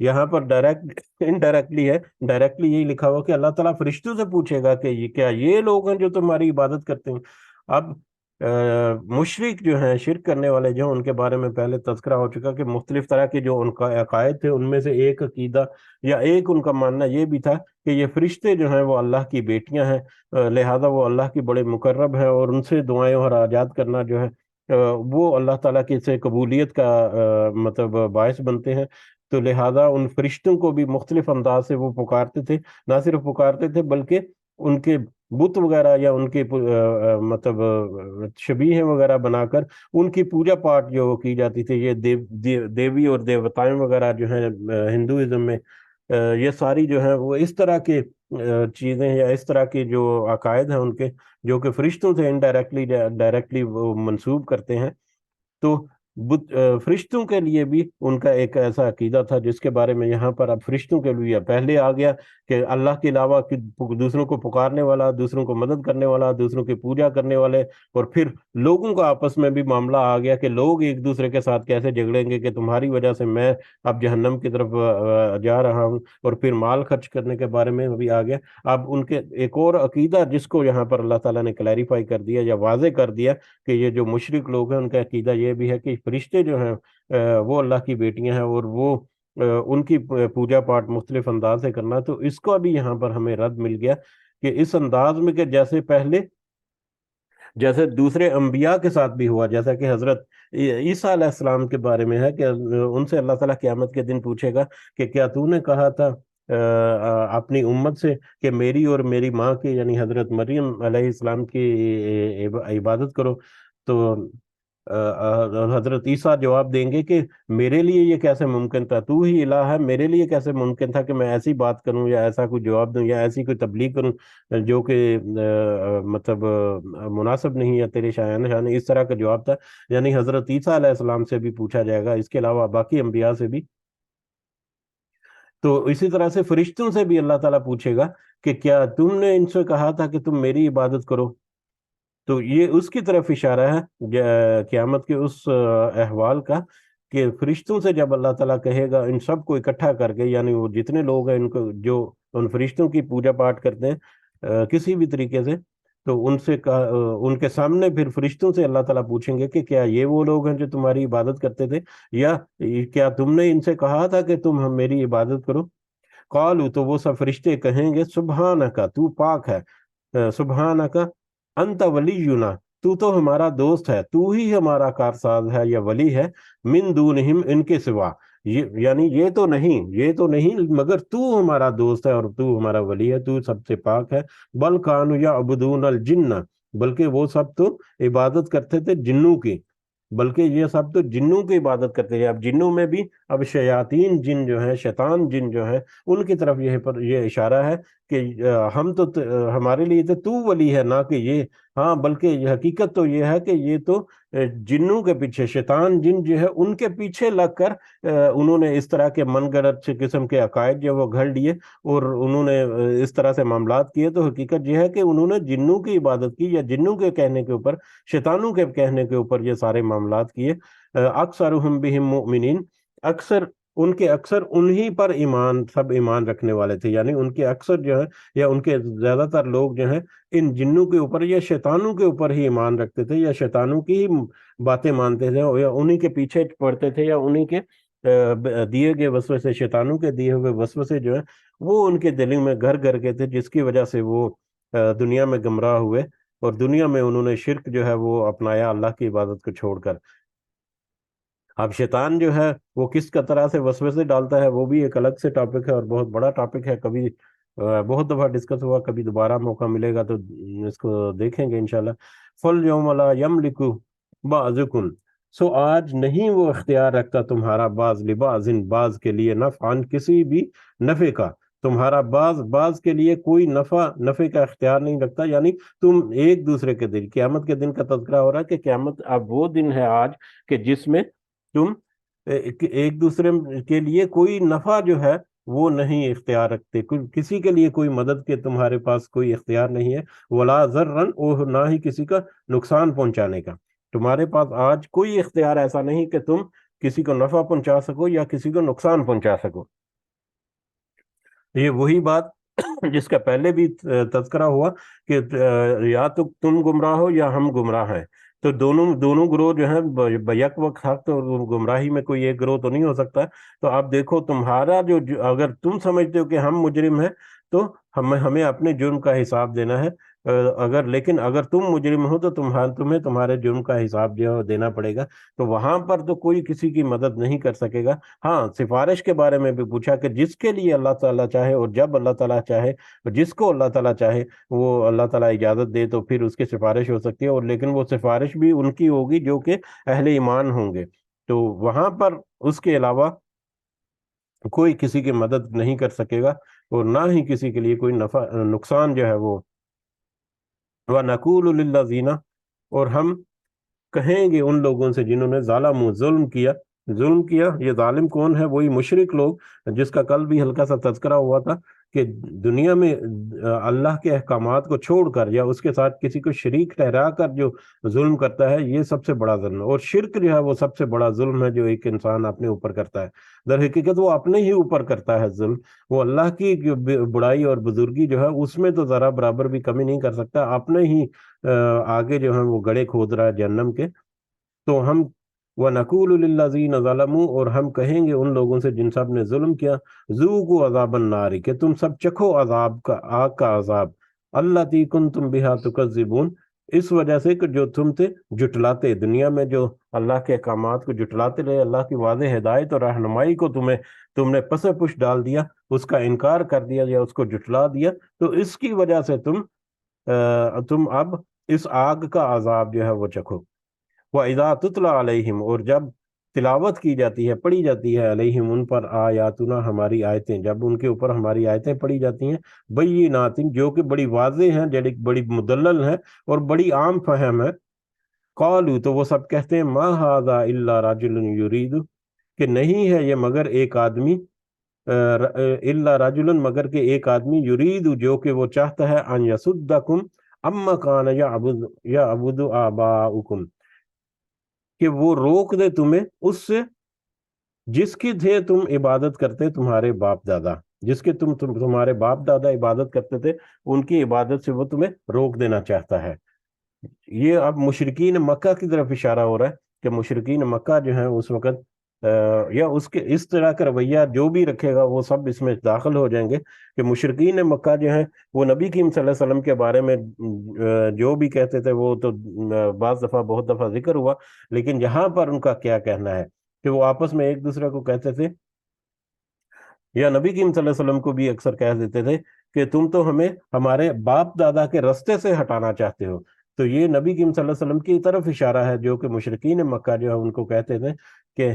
[SPEAKER 1] یہاں پر ڈائریکٹ انڈائریکٹلی ہے، ڈائریکٹلی یہی لکھا ہوا کہ اللہ تعالیٰ فرشتوں سے پوچھے گا کہ کیا یہ لوگ ہیں جو تمہاری عبادت کرتے ہیں۔ اب مشرک جو ہیں، شرک کرنے والے جو ہیں، ان کے بارے میں پہلے تذکرہ ہو چکا کہ مختلف طرح کے جو ان کا عقائد تھے، ان میں سے ایک عقیدہ یا ایک ان کا ماننا یہ بھی تھا کہ یہ فرشتے جو ہیں وہ اللہ کی بیٹیاں ہیں، لہذا وہ اللہ کی بڑے مقرب ہیں، اور ان سے دعائیں اور حاجات کرنا جو ہے وہ اللہ تعالیٰ کی سے قبولیت کا مطلب باعث بنتے ہیں۔ تو لہذا ان فرشتوں کو بھی مختلف انداز سے وہ پکارتے تھے، نہ صرف پکارتے تھے بلکہ ان کے بت وغیرہ یا ان کے مطلب شبیہیں وغیرہ بنا کر ان کی پوجا پاٹ جو کی جاتی تھی، یہ دیوی اور دیوتائیں وغیرہ جو ہیں ہندوازم میں، یہ ساری جو ہیں وہ اس طرح کے چیزیں یا اس طرح کے جو عقائد ہیں ان کے، جو کہ فرشتوں سے ڈائریکٹلی وہ منسوب کرتے ہیں۔ تو فرشتوں کے لیے بھی ان کا ایک ایسا عقیدہ تھا جس کے بارے میں یہاں پر اب فرشتوں کے لیے پہلے آ گیا کہ اللہ کے علاوہ دوسروں کو پکارنے والا، دوسروں کو مدد کرنے والا، دوسروں کی پوجا کرنے والے، اور پھر لوگوں کا آپس میں بھی معاملہ آ گیا کہ لوگ ایک دوسرے کے ساتھ کیسے جھگڑیں گے کہ تمہاری وجہ سے میں اب جہنم کی طرف جا رہا ہوں، اور پھر مال خرچ کرنے کے بارے میں بھی آ گیا۔ اب ان کے ایک اور عقیدہ جس کو یہاں پر اللہ تعالیٰ نے کلیریفائی کر دیا یا واضح کر دیا کہ یہ جو مشرک لوگ ہیں ان کا عقیدہ یہ بھی ہے کہ فرشتے جو ہیں وہ اللہ کی بیٹیاں ہیں، اور وہ ان کی پوجا پاٹ مختلف انداز سے کرنا۔ تو اس کو بھی یہاں پر ہمیں رد مل گیا کہ اس انداز میں کہ جیسے دوسرے انبیاء کے ساتھ بھی ہوا، جیسا کہ حضرت عیسیٰ علیہ السلام کے بارے میں ہے کہ ان سے اللہ تعالیٰ قیامت کے دن پوچھے گا کہ کیا تو نے کہا تھا اپنی امت سے کہ میری اور میری ماں کی یعنی حضرت مریم علیہ السلام کی عبادت کرو؟ تو حضرت عیسیٰ جواب دیں گے کہ میرے لیے یہ کیسے ممکن تھا، تو ہی الہ ہے، میرے لیے کیسے ممکن تھا کہ میں ایسی بات کروں یا ایسا کوئی جواب دوں یا ایسی کوئی تبلیغ کروں جو کہ مطلب مناسب نہیں ہے تیرے شان۔ اس طرح کا جواب تھا، یعنی حضرت عیسیٰ علیہ السلام سے بھی پوچھا جائے گا، اس کے علاوہ باقی انبیاء سے بھی۔ تو اسی طرح سے فرشتوں سے بھی اللہ تعالیٰ پوچھے گا کہ کیا تم نے ان سے کہا تھا کہ تم میری عبادت کرو؟ تو یہ اس کی طرف اشارہ ہے قیامت کے اس احوال کا کہ فرشتوں سے جب اللہ تعالیٰ کہے گا ان سب کو اکٹھا کر کے، یعنی وہ جتنے لوگ ہیں ان کو جو ان فرشتوں کی پوجا پاٹ کرتے ہیں کسی بھی طریقے سے، تو ان کے سامنے پھر فرشتوں سے اللہ تعالیٰ پوچھیں گے کہ کیا یہ وہ لوگ ہیں جو تمہاری عبادت کرتے تھے، یا کیا تم نے ان سے کہا تھا کہ تم میری عبادت کرو؟ قالوا، تو وہ سب فرشتے کہیں گے سبحانک، تو پاک ہے، سبحانک انت ولینا، تو ہمارا دوست ہے، تو ہی ہمارا کارساز ہے یا ولی ہے، من دونہم، ان کے سوا، یعنی یہ تو نہیں مگر تو ہمارا دوست ہے اور تو ہمارا ولی ہے، تو سب سے پاک ہے۔ بل کانوا یعبدون الجن، بلکہ وہ سب تو عبادت کرتے تھے جنوں کی، بلکہ یہ سب تو جنوں کی عبادت کرتے ہیں۔ اب جنوں میں بھی اب شیاطین جن جو ہیں، شیطان جن جو ہیں، ان کی طرف یہ اشارہ ہے کہ ہم تو ہمارے لیے تو ولی ہے، نہ کہ یہ، ہاں بلکہ حقیقت تو یہ ہے کہ یہ تو جنوں کے پیچھے، شیطان جن جو ہے ان کے پیچھے لگ کر انہوں نے اس طرح کے من گھڑت قسم کے عقائد جو وہ گھڑ لیے اور انہوں نے اس طرح سے معاملات کیے۔ تو حقیقت یہ ہے کہ انہوں نے جنوں کی عبادت کی، یا جنوں کے کہنے کے اوپر، شیطانوں کے کہنے کے اوپر یہ سارے معاملات کیے۔ اکثرہم بہم مؤمنین، اکثر انہی پر سب ایمان رکھنے والے تھے، یعنی ان کے اکثر جو ہے، یا ان کے زیادہ تر لوگ جو ہیں ان جنوں کے اوپر یا شیطانوں کے اوپر ہی ایمان رکھتے تھے، یا شیطانوں کی ہی باتیں مانتے تھے، یا انہی کے پیچھے پڑتے تھے، یا انہی کے دیے گئے وسوسے، شیطانوں کے دیے ہوئے وسوسے جو ہیں وہ ان کے دل میں گھر گئے تھے، جس کی وجہ سے وہ دنیا میں گمراہ ہوئے، اور دنیا میں انہوں نے شرک جو ہے وہ اپنایا اللہ کی عبادت کو چھوڑ کر۔ اب شیطان جو ہے وہ کس کا طرح سے وسوسے ڈالتا ہے، وہ بھی ایک الگ سے ٹاپک ہے اور بہت بڑا ٹاپک ہے، کبھی بہت دفعہ ڈسکس ہوا، کبھی دوبارہ موقع ملے گا تو اس کو دیکھیں گے انشاءاللہ۔ فَالْيَوْمَ لَا يَمْلِكُ بَعْضُكُمْ، سو آج نہیں وہ اختیار رکھتا تمہارا بعض لبعضٍ، بعض کے لیے، نفعاً کسی بھی نفع کا، تمہارا بعض کے لیے کوئی نفع کا اختیار نہیں رکھتا، یعنی تم ایک دوسرے کے دن، قیامت کے دن کا تذکرہ ہو رہا ہے کہ قیامت اب وہ دن ہے آج کہ جس میں تم ایک دوسرے کے لیے کوئی نفع جو ہے وہ نہیں اختیار رکھتے، کسی کے لیے کوئی مدد کے تمہارے پاس کوئی اختیار نہیں ہے، ولا ضررًا، اور نہ ہی کسی کا نقصان پہنچانے کا، تمہارے پاس آج کوئی اختیار ایسا نہیں کہ تم کسی کو نفع پہنچا سکو یا کسی کو نقصان پہنچا سکو۔ یہ وہی بات جس کا پہلے بھی تذکرہ ہوا کہ یا تو تم گمراہ ہو یا ہم گمراہ ہیں، تو دونوں گروہ جو ہیں بیک وقت حق، تو گمراہی میں کوئی ایک گروہ تو نہیں ہو سکتا۔ تو آپ دیکھو تمہارا اگر تم سمجھتے ہو کہ ہم مجرم ہیں تو ہمیں اپنے جرم کا حساب دینا ہے، لیکن اگر تم مجرم ہو تو تمہیں تمہارے جرم کا حساب جو ہے دینا پڑے گا، تو وہاں پر تو کوئی کسی کی مدد نہیں کر سکے گا۔ ہاں سفارش کے بارے میں بھی پوچھا کہ جس کے لیے اللہ تعالیٰ چاہے اور جب اللہ تعالیٰ چاہے، جس کو اللہ تعالیٰ چاہے وہ اللہ تعالیٰ اجازت دے تو پھر اس کی سفارش ہو سکتی ہے، اور لیکن وہ سفارش بھی ان کی ہوگی جو کہ اہل ایمان ہوں گے، تو وہاں پر اس کے علاوہ کوئی کسی کی مدد نہیں کر سکے گا، اور نہ ہی کسی کے لیے کوئی نقصان جو ہے وہ۔ وَنَقُولُ لِلَّذِينَ، اور ہم کہیں گے ان لوگوں سے جنہوں نے ظلم کیا۔ یہ ظالم کون ہے؟ وہی مشرک لوگ، جس کا کل بھی ہلکا سا تذکرہ ہوا تھا کہ دنیا میں اللہ کے احکامات کو چھوڑ کر یا اس کے ساتھ کسی کو شریک ٹھہرا کر جو ظلم کرتا ہے، یہ سب سے بڑا ظلم ہے، اور شرک جو ہے وہ سب سے بڑا ظلم ہے جو ایک انسان اپنے اوپر کرتا ہے۔ در حقیقت وہ اپنے ہی اوپر کرتا ہے ظلم، وہ اللہ کی بڑائی اور بزرگی جو ہے اس میں تو ذرا برابر بھی کمی نہیں کر سکتا، اپنے ہی آگے جو ہے وہ گڑھے کھود رہا ہے جہنم کے۔ تو ہم وَنَقُولُ لِلَّذِينَ ظَلَمُوا، اور ہم کہیں گے ان لوگوں سے جن سب نے ظلم کیا، ذُوقُوا عَذَابَ النَّارِ، کہ تم سب چکھو آگ کا عذاب، الَّتِي كُنتُم بِهَا تُكَذِّبُونَ، اس وجہ سے کہ جو تم تھے جٹلاتے، دنیا میں جو اللہ کے احکامات کو جٹلاتے رہے، اللہ کی واضح ہدایت اور رہنمائی کو تم نے پس پش ڈال دیا، اس کا انکار کر دیا یا اس کو جٹلا دیا، تو اس کی وجہ سے تم اب اس آگ کا عذاب جو ہے وہ چکھو۔ وَإِذَا تُتْلَى عَلَيْهِمْ، اور جب تلاوت کی جاتی ہے، پڑھی جاتی ہے، علیہم ان پر، آیاتنا ہماری آیتیں، جب ان کے اوپر ہماری آیتیں پڑھی جاتی ہیں، بینات جو کہ بڑی واضح ہیں، بڑی مدلل ہیں اور بڑی عام فہم ہے، قالوا تو وہ سب کہتے ہیں، ما ھذا الا رجل یرید، کہ نہیں ہے یہ مگر ایک آدمی، الا رجل مگر کہ ایک آدمی، یرید جو کہ وہ چاہتا ہے، ان یصدکم اما کان یعبد آباؤکم، کہ وہ روک دے تمہیں اس سے جس کی تھے تم عبادت کرتے تمہارے باپ دادا، جس کے تمہارے باپ دادا عبادت کرتے تھے، ان کی عبادت سے وہ تمہیں روک دینا چاہتا ہے۔ یہ اب مشرکین مکہ کی طرف اشارہ ہو رہا ہے کہ مشرکین مکہ جو ہیں اس وقت یا اس طرح کا رویہ جو بھی رکھے گا وہ سب اس میں داخل ہو جائیں گے، کہ مشرکین مکہ جو ہیں وہ نبی کریم صلی اللہ علیہ وسلم کے بارے میں جو بھی کہتے تھے وہ تو بعض دفعہ بہت دفعہ ذکر ہوا، لیکن یہاں پر ان کا کیا کہنا ہے کہ وہ آپس میں ایک دوسرے کو کہتے تھے، یا نبی کریم صلی اللہ علیہ وسلم کو بھی اکثر کہہ دیتے تھے کہ تم تو ہمیں ہمارے باپ دادا کے رستے سے ہٹانا چاہتے ہو، تو یہ نبی کریم صلی اللہ علیہ وسلم کی طرف اشارہ ہے، جو کہ مشرکین مکہ جو ہے ان کو کہتے تھے کہ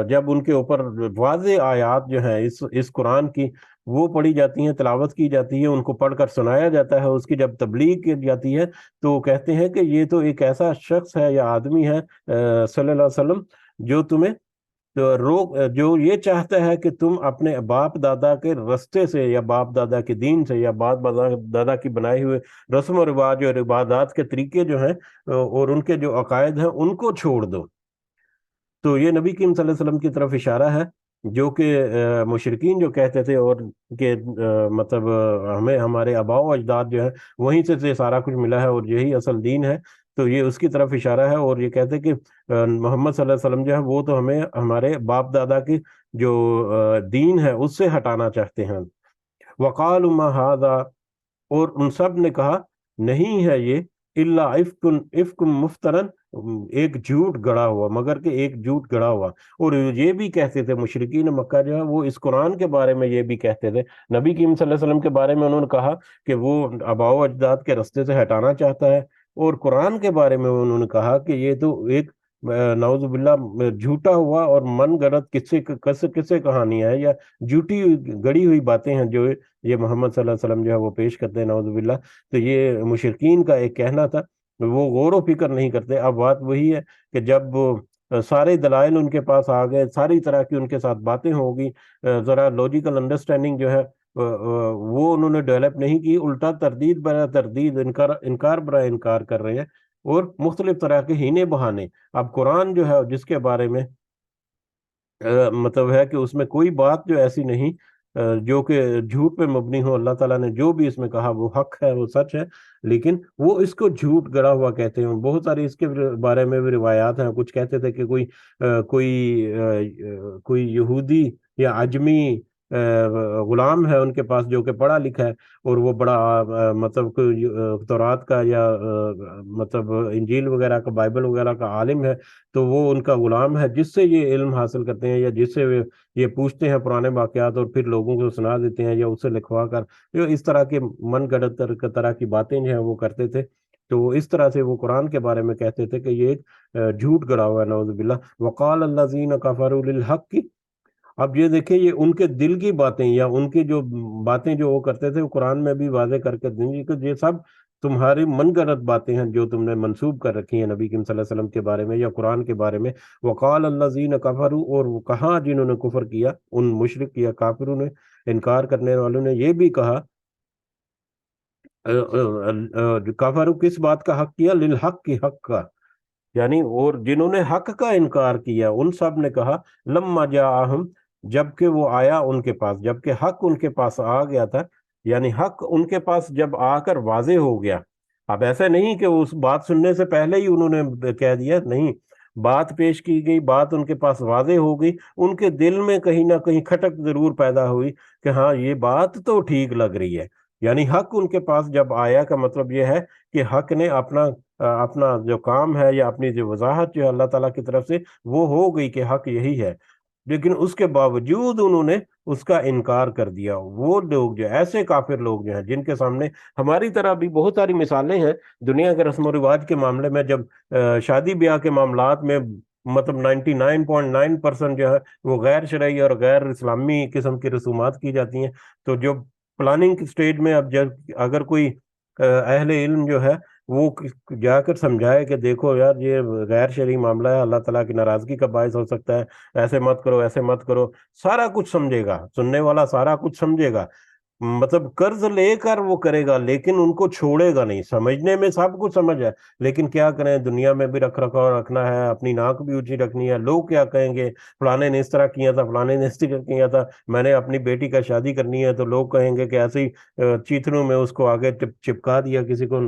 [SPEAKER 1] جب ان کے اوپر واضح آیات جو ہیں اس قرآن کی وہ پڑھی جاتی ہیں، تلاوت کی جاتی ہے، ان کو پڑھ کر سنایا جاتا ہے، اس کی جب تبلیغ کی جاتی ہے تو وہ کہتے ہیں کہ یہ تو ایک ایسا شخص ہے یا آدمی ہے صلی اللہ علیہ وسلم جو تمہیں جو یہ چاہتا ہے کہ تم اپنے باپ دادا کے رستے سے یا باپ دادا کے دین سے یا باپ دادا کی بنائے ہوئے رسم و رواج اور عبادات کے طریقے جو ہیں اور ان کے جو عقائد ہیں ان کو چھوڑ دو۔ تو یہ نبی کریم صلی اللہ علیہ وسلم کی طرف اشارہ ہے، جو کہ مشرکین جو کہتے تھے اور کہ مطلب ہمیں ہمارے آباء و اجداد جو ہے وہیں سے سارا کچھ ملا ہے اور یہی اصل دین ہے، تو یہ اس کی طرف اشارہ ہے، اور یہ کہتے ہیں کہ محمد صلی اللہ علیہ وسلم جو ہے وہ تو ہمیں ہمارے باپ دادا کی جو دین ہے اس سے ہٹانا چاہتے ہیں۔ وقالوا ما ھذا، اور ان سب نے کہا نہیں ہے یہ الا افک مفترن، ایک جھوٹ گڑا ہوا، مگر کہ ایک جھوٹ گڑا ہوا۔ اور یہ بھی کہتے تھے مشرکین مکہ جو ہے وہ اس قرآن کے بارے میں یہ بھی کہتے تھے، نبی کریم صلی اللہ علیہ وسلم کے بارے میں انہوں نے کہا کہ وہ آباء و اجداد کے رستے سے ہٹانا چاہتا ہے، اور قرآن کے بارے میں انہوں نے کہا کہ یہ تو ایک نعوذ باللہ جھوٹا ہوا اور من گڑت قصے کہانیاں ہیں یا جھوٹی گڑی ہوئی باتیں ہیں جو یہ محمد صلی اللہ علیہ وسلم جو ہے وہ پیش کرتے ہیں، نعوذ باللہ۔ تو یہ مشرکین کا ایک کہنا تھا، وہ غور و فکر نہیں کرتے۔ اب بات وہی ہے کہ جب سارے دلائل ان کے پاس آ گئے، ساری طرح کی ان کے ساتھ باتیں ہوگی، ذرا لوجیکل انڈرسٹینڈنگ جو ہے وہ انہوں نے ڈیولپ نہیں کی، الٹا تردید برا تردید، انکار برا انکار کر رہے ہیں، اور مختلف طرح کے ہینے بہانے۔ اب قرآن جو ہے جس کے بارے میں مطلب ہے کہ اس میں کوئی بات جو ایسی نہیں جو کہ جھوٹ پہ مبنی ہو، اللہ تعالیٰ نے جو بھی اس میں کہا وہ حق ہے، وہ سچ ہے، لیکن وہ اس کو جھوٹ گڑا ہوا کہتے ہیں۔ بہت ساری اس کے بارے میں بھی روایات ہیں، کچھ کہتے تھے کہ کوئی یہودی یا عجمی غلام ہے ان کے پاس جو کہ پڑھا لکھا ہے، اور وہ بڑا مطلب تورات کا یا مطلب انجیل وغیرہ کا، بائبل وغیرہ کا عالم ہے، تو وہ ان کا غلام ہے جس سے یہ علم حاصل کرتے ہیں، یا جس سے یہ پوچھتے ہیں پرانے واقعات اور پھر لوگوں کو سنا دیتے ہیں یا اسے لکھوا کر، اس طرح کے من گڑت طرح کی باتیں جو ہیں وہ کرتے تھے۔ تو اس طرح سے وہ قرآن کے بارے میں کہتے تھے کہ یہ ایک جھوٹ گڑا ہوا ہے، نعوذ باللہ۔ وقال الذین کفروا للحق، اب یہ دیکھیں یہ ان کے دل کی باتیں یا ان کی جو باتیں جو وہ کرتے تھے وہ قرآن میں بھی واضح کر کے دیں گے کہ یہ سب تمہاری من گڑت باتیں ہیں جو تم نے منسوب کر رکھی ہیں نبی کریم صلی اللہ علیہ وسلم کے بارے میں یا قرآن کے بارے میں۔ وقال الذین کفروا، اور وہ کہا جنہوں نے کفر کیا، ان مشرک یا کافروں نے، انکار کرنے والوں نے یہ بھی کہا، کافروں کس بات کا حق کیا؟ للحق کی حق کا، یعنی اور جنہوں نے حق کا انکار کیا ان سب نے کہا لما جاءہم، جبکہ وہ آیا ان کے پاس، جبکہ حق ان کے پاس آ گیا تھا، یعنی حق ان کے پاس جب آ کر واضح ہو گیا۔ اب ایسا نہیں کہ اس بات سننے سے پہلے ہی انہوں نے کہہ دیا، نہیں، بات پیش کی گئی، بات ان کے پاس واضح ہو گئی، ان کے دل میں کہیں نہ کہیں کھٹک ضرور پیدا ہوئی کہ ہاں یہ بات تو ٹھیک لگ رہی ہے۔ یعنی حق ان کے پاس جب آیا کا مطلب یہ ہے کہ حق نے اپنا جو کام ہے یا اپنی جو وضاحت جو ہے اللہ تعالیٰ کی طرف سے وہ ہو گئی کہ حق یہی ہے، لیکن اس کے باوجود انہوں نے اس کا انکار کر دیا۔ وہ لوگ جو ایسے کافر لوگ جو ہیں جن کے سامنے ہماری طرح بھی بہت ساری مثالیں ہیں دنیا کے رسم و رواج کے معاملے میں، جب شادی بیاہ کے معاملات میں مطلب 99.9% جو ہے وہ غیر شرعی اور غیر اسلامی قسم کی رسومات کی جاتی ہیں، تو جو پلاننگ سٹیج میں اب جب اگر کوئی اہل علم جو ہے وہ جا کر سمجھائے کہ دیکھو یار یہ غیر شرعی معاملہ ہے، اللہ تعالیٰ کی ناراضگی کا باعث ہو سکتا ہے، ایسے مت کرو، ایسے مت کرو، سارا کچھ سمجھے گا، سننے والا سارا کچھ سمجھے گا، مطلب قرض لے کر وہ کرے گا لیکن ان کو چھوڑے گا نہیں۔ سمجھنے میں سب کچھ سمجھ ہے، لیکن کیا کریں، دنیا میں بھی رکھ رکھاؤ رکھنا ہے، اپنی ناک بھی اونچی رکھنی ہے، لوگ کیا کہیں گے، فلانے نے اس طرح کیا تھا، فلانے نے اس طرح کیا تھا، میں نے اپنی بیٹی کا شادی کرنی ہے تو لوگ کہیں گے کہ ایسے ہی چیتنوں میں اس کو آگے چپکا دیا کسی کو،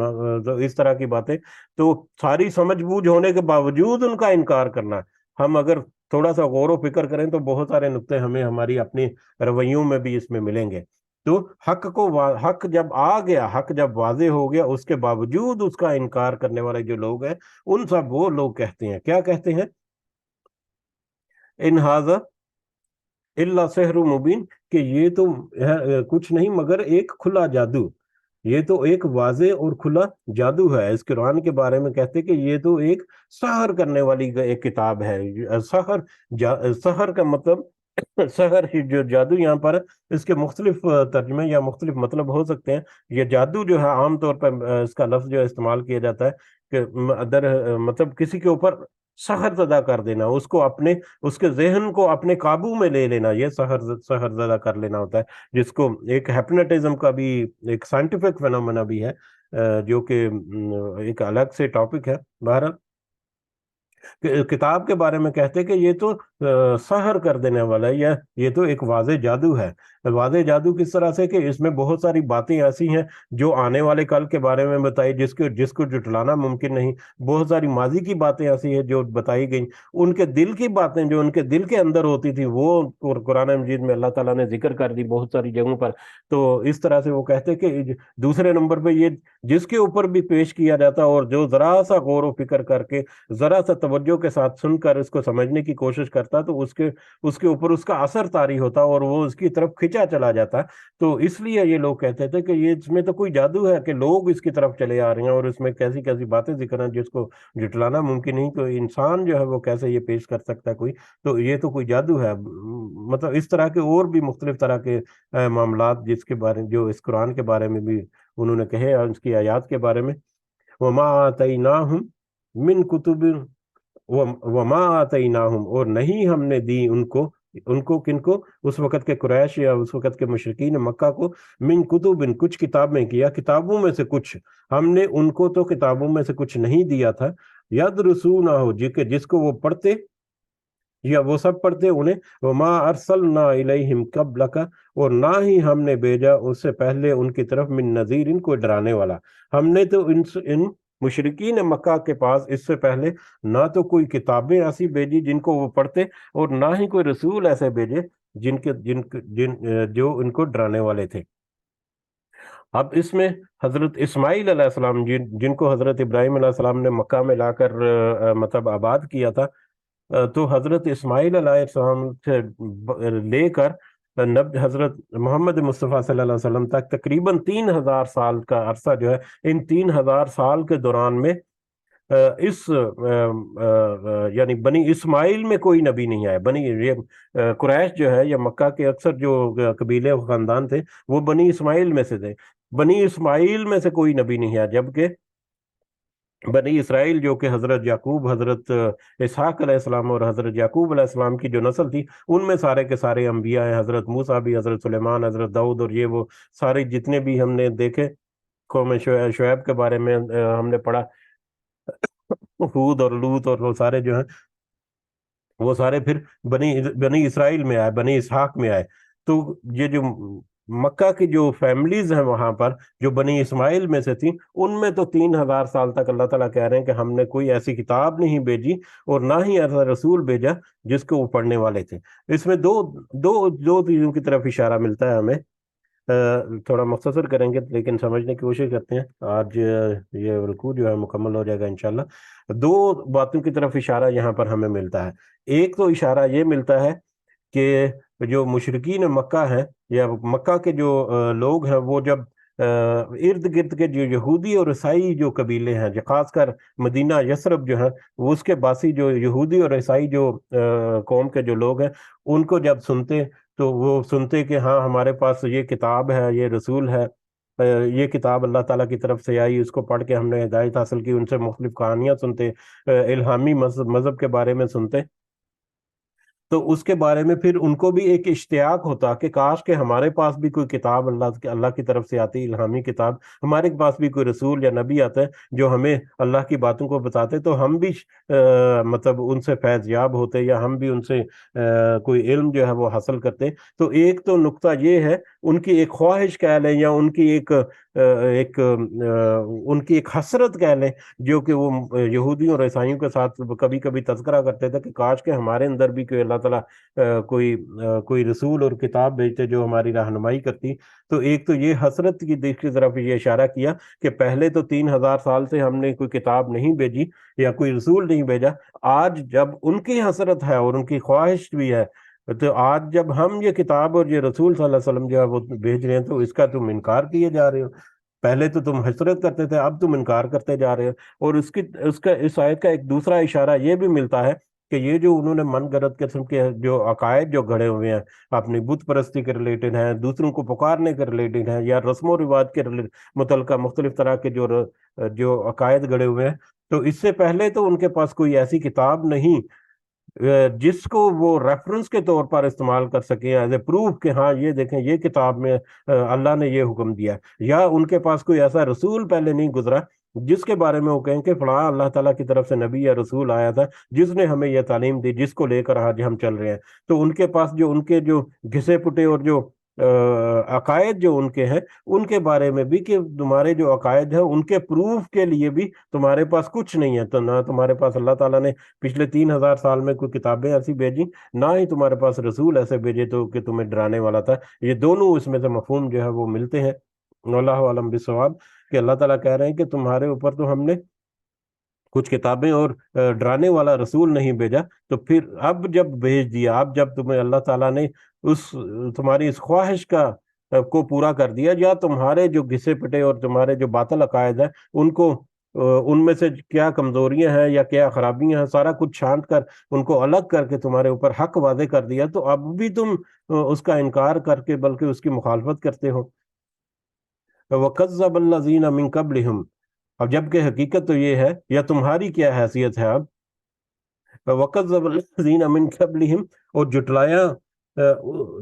[SPEAKER 1] تو اس طرح کی باتیں۔ تو ساری سمجھ بوجھ ہونے کے باوجود ان کا انکار کرنا، ہم اگر تھوڑا سا غور و فکر کریں تو بہت سارے نقطے ہمیں ہماری اپنی رویوں میں بھی اس میں ملیں گے۔ تو حق جب آ گیا، حق جب واضح ہو گیا، اس کے باوجود اس کا انکار کرنے والے جو لوگ ہیں ان سب وہ لوگ کہتے ہیں، کیا کہتے ہیں؟ ان ھذا الا سحر مبین، کہ یہ تو کچھ نہیں مگر ایک کھلا جادو، یہ تو ایک واضح اور کھلا جادو ہے۔ اس قرآن کے بارے میں کہتے کہ یہ تو ایک سحر کرنے والی ایک کتاب ہے۔ سحر کا مطلب سحر ہی جو جادو یہاں پر اس کے مختلف ترجمے یا مختلف مطلب ہو سکتے ہیں۔ یہ جادو جو ہے عام طور پر اس کا لفظ جو استعمال کیا جاتا ہے کہ مطلب کسی کے اوپر سحر زدہ کر دینا، اس کے ذہن کو اپنے قابو میں لے لینا، یہ سحر زدہ کر لینا ہوتا ہے، جس کو ایک ہیپناٹزم کا بھی ایک سائنٹیفک فینومینا بھی ہے، جو کہ ایک الگ سے ٹاپک ہے۔ بہرحال کتاب کے بارے میں کہتے کہ یہ تو سحر کر دینے والا ہے، یا یہ تو ایک واضح جادو ہے۔ واضح جادو کس طرح سے کہ اس میں بہت ساری باتیں ایسی ہیں جو آنے والے کل کے بارے میں بتائی، جس کو جٹلانا ممکن نہیں۔ بہت ساری ماضی کی باتیں ایسی ہیں جو بتائی گئیں، ان کے دل کی باتیں جو ان کے دل کے اندر ہوتی تھی وہ قرآن مجید میں اللہ تعالیٰ نے ذکر کر دی بہت ساری جگہوں پر۔ تو اس طرح سے وہ کہتے کہ دوسرے نمبر پہ یہ جس کے اوپر بھی پیش کیا جاتا اور جو ذرا سا غور و فکر کر کے ذرا سا توجہ کے ساتھ سن کر اس کو سمجھنے کی کوشش کرتا تو اس کے اوپر اس کا اثر طاری ہوتا اور وہ اس کی طرف کھنچا چلا جاتا۔ تو اس لیے یہ لوگ کہتے تھے کہ یہ اس میں تو کوئی جادو ہے کہ لوگ اس کی طرف چلے آ رہے ہیں، اور اس میں کیسی کیسی باتیں ذکر ہیں جس کو جٹلانا ممکن نہیں، تو انسان جو ہے وہ کیسے یہ پیش کر سکتا ہے کوئی، تو یہ تو کوئی جادو ہے۔ مطلب اس طرح کے اور بھی مختلف طرح کے معاملات جس کے بارے جو اس قرآن کے بارے میں بھی انہوں نے کہے، اور اس کی آیات کے بارے میں وما آتیناہم من کتب وما آتیناہم، اور نہیں ہم نے دی ان کو کن کو، اس وقت کے قریش یا اس وقت کے مشرکین مکہ کو، من کتب کچھ کتابیں کیا، کتابوں میں سے کچھ ہم نے ان کو تو کتابوں میں سے کچھ نہیں دیا تھا، یدرسونہ جس کو وہ پڑھتے یا وہ سب پڑھتے انہیں، وما ارسلنا الیہم قبلک، اور نہ ہی ہم نے بھیجا اس سے پہلے ان کی طرف من نذیر، ان کو ڈرانے والا۔ ہم نے تو ان مشرکین مکہ کے پاس اس سے پہلے نہ تو کوئی کتابیں ایسی بھیجی جن کو وہ پڑھتے، اور نہ ہی کوئی رسول ایسے بھیجے جو ان کو ڈرانے والے تھے۔ اب اس میں حضرت اسماعیل علیہ السلام جن کو حضرت ابراہیم علیہ السلام نے مکہ میں لا کر مطلب آباد کیا تھا، تو حضرت اسماعیل علیہ السلام سے لے کر حضرت محمد مصطفیٰ صلی اللہ علیہ وسلم تک تقریباً 3000 سال کا عرصہ جو ہے، ان 3000 سال کے دوران میں یعنی بنی اسماعیل میں کوئی نبی نہیں آیا۔ قریش جو ہے یا مکہ کے اکثر جو قبیلے و خاندان تھے وہ بنی اسماعیل میں سے تھے، بنی اسماعیل میں سے کوئی نبی نہیں آیا، جبکہ بنی اسرائیل جو کہ حضرت یعقوب، حضرت اسحاق علیہ السلام اور حضرت یعقوب علیہ السلام کی جو نسل تھی، ان میں سارے کے سارے انبیاء ہیں، حضرت موسیٰ بھی، حضرت سلیمان، حضرت داؤد، اور یہ وہ سارے جتنے بھی ہم نے دیکھے قوم شعیب کے بارے میں ہم نے پڑھا، ہود اور لوط اور وہ سارے جو ہیں وہ سارے پھر بنی اسرائیل میں آئے، بنی اسحاق میں آئے۔ تو یہ جو مکہ کی جو فیملیز ہیں وہاں پر جو بنی اسماعیل میں سے تھیں، ان میں تو 3000 سال تک اللہ تعالیٰ کہہ رہے ہیں کہ ہم نے کوئی ایسی کتاب نہیں بھیجی اور نہ ہی ایسا رسول بھیجا جس کو وہ پڑھنے والے تھے۔ اس میں دو چیزوں کی طرف اشارہ ملتا ہے ہمیں، تھوڑا مختصر کریں گے لیکن سمجھنے کی کوشش کرتے ہیں، آج یہ رکوع جو ہے مکمل ہو جائے گا انشاءاللہ۔ دو باتوں کی طرف اشارہ یہاں پر ہمیں ملتا ہے۔ ایک تو اشارہ یہ ملتا ہے کہ جو مشرکین مکہ ہیں یا مکہ کے جو لوگ ہیں، وہ جب ارد گرد کے جو یہودی اور عیسائی جو قبیلے ہیں، جو خاص کر مدینہ یثرب جو ہیں، وہ اس کے باسی جو یہودی اور عیسائی جو قوم کے جو لوگ ہیں، ان کو جب سنتے تو وہ سنتے کہ ہاں ہمارے پاس یہ کتاب ہے، یہ رسول ہے، یہ کتاب اللہ تعالیٰ کی طرف سے آئی، اس کو پڑھ کے ہم نے ہدایت حاصل کی، ان سے مختلف کہانیاں سنتے، الہامی مذہب کے بارے میں سنتے، تو اس کے بارے میں پھر ان کو بھی ایک اشتیاق ہوتا کہ کاش کہ ہمارے پاس بھی کوئی کتاب اللہ کی طرف سے آتی، الہامی کتاب، ہمارے پاس بھی کوئی رسول یا نبی آتا ہے جو ہمیں اللہ کی باتوں کو بتاتے، تو ہم بھی مطلب ان سے فیض یاب ہوتے، یا ہم بھی ان سے کوئی علم جو ہے وہ حاصل کرتے۔ تو ایک تو نقطہ یہ ہے، ان کی ایک خواہش کہہ لیں، یا ان کی ایک حسرت کہہ لیں، جو کہ وہ یہودیوں اور عیسائیوں کے ساتھ کبھی کبھی تذکرہ کرتے تھے کہ کاش کہ ہمارے اندر بھی کوئی اللہ تعالیٰ کوئی رسول اور کتاب بھیجتے جو ہماری رہنمائی کرتی۔ تو ایک تو یہ حسرت کی طرف یہ اشارہ کیا کہ پہلے تو 3000 سال سے ہم نے کوئی کتاب نہیں بھیجی یا کوئی رسول نہیں بھیجا، آج جب ان کی حسرت ہے اور ان کی خواہش بھی ہے، تو آج جب ہم یہ کتاب اور یہ رسول صلی اللہ علیہ وسلم جو ہے وہ بھیج رہے ہیں تو اس کا تم انکار کیے جا رہے ہو۔ پہلے تو تم حسرت کرتے تھے، اب تم انکار کرتے جا رہے ہو۔ اور اس آیت کا ایک دوسرا اشارہ یہ بھی ملتا ہے کہ یہ جو انہوں نے من گھڑت قسم کے جو عقائد جو گھڑے ہوئے ہیں، اپنی بت پرستی کے ریلیٹڈ ہیں، دوسروں کو پکارنے کے ریلیٹڈ ہیں، یا رسم و رواج کے متعلقہ مختلف طرح کے جو عقائد گھڑے ہوئے ہیں، تو اس سے پہلے تو ان کے پاس کوئی ایسی کتاب نہیں جس کو وہ ریفرنس کے طور پر استعمال کر سکیں ایز اے پروف کہ ہاں یہ دیکھیں یہ کتاب میں اللہ نے یہ حکم دیا، یا ان کے پاس کوئی ایسا رسول پہلے نہیں گزرا جس کے بارے میں وہ کہیں کہ فلاں اللہ تعالیٰ کی طرف سے نبی یا رسول آیا تھا جس نے ہمیں یہ تعلیم دی، جس کو لے کر آج ہم چل رہے ہیں۔ تو ان کے پاس ان کے جو گھسے پٹے اور جو عقائد جو ان کے ہیں، ان کے بارے میں بھی کہ تمہارے جو عقائد ہیں ان کے پروف کے لیے بھی تمہارے پاس کچھ نہیں ہے، تو نہ تمہارے پاس اللہ تعالیٰ نے پچھلے 3000 سال میں کوئی کتابیں ایسی بھیجی، نہ ہی تمہارے پاس رسول ایسے بھیجے تو کہ تمہیں ڈرانے والا تھا۔ یہ دونوں اس میں سے مفہوم جو ہے وہ ملتے ہیں۔ اللہ عالم بالصواب کہ اللہ تعالیٰ کہہ رہے ہیں کہ تمہارے اوپر تو ہم نے کچھ کتابیں اور ڈرانے والا رسول نہیں بھیجا، تو پھر اب جب بھیج دیا، اب جب تمہیں اللہ تعالیٰ نے تمہاری اس خواہش کو پورا کر دیا، یا تمہارے جو گھسے پٹے اور تمہارے جو باطل عقائد ہیں ان میں سے کیا کمزوریاں ہیں یا کیا خرابیاں ہیں، سارا کچھ چھانٹ کر ان کو الگ کر کے تمہارے اوپر حق واضح کر دیا، تو اب بھی تم اس کا انکار کر کے بلکہ اس کی مخالفت کرتے ہو۔ وَكَذَّبَ الَّذِينَ مِن قَبْلِهِمْ، اب جبکہ حقیقت تو یہ ہے، یا تمہاری کیا حیثیت ہے اب، وَكَذَّبَ الَّذِينَ مِن قَبْلِهِمْ، اور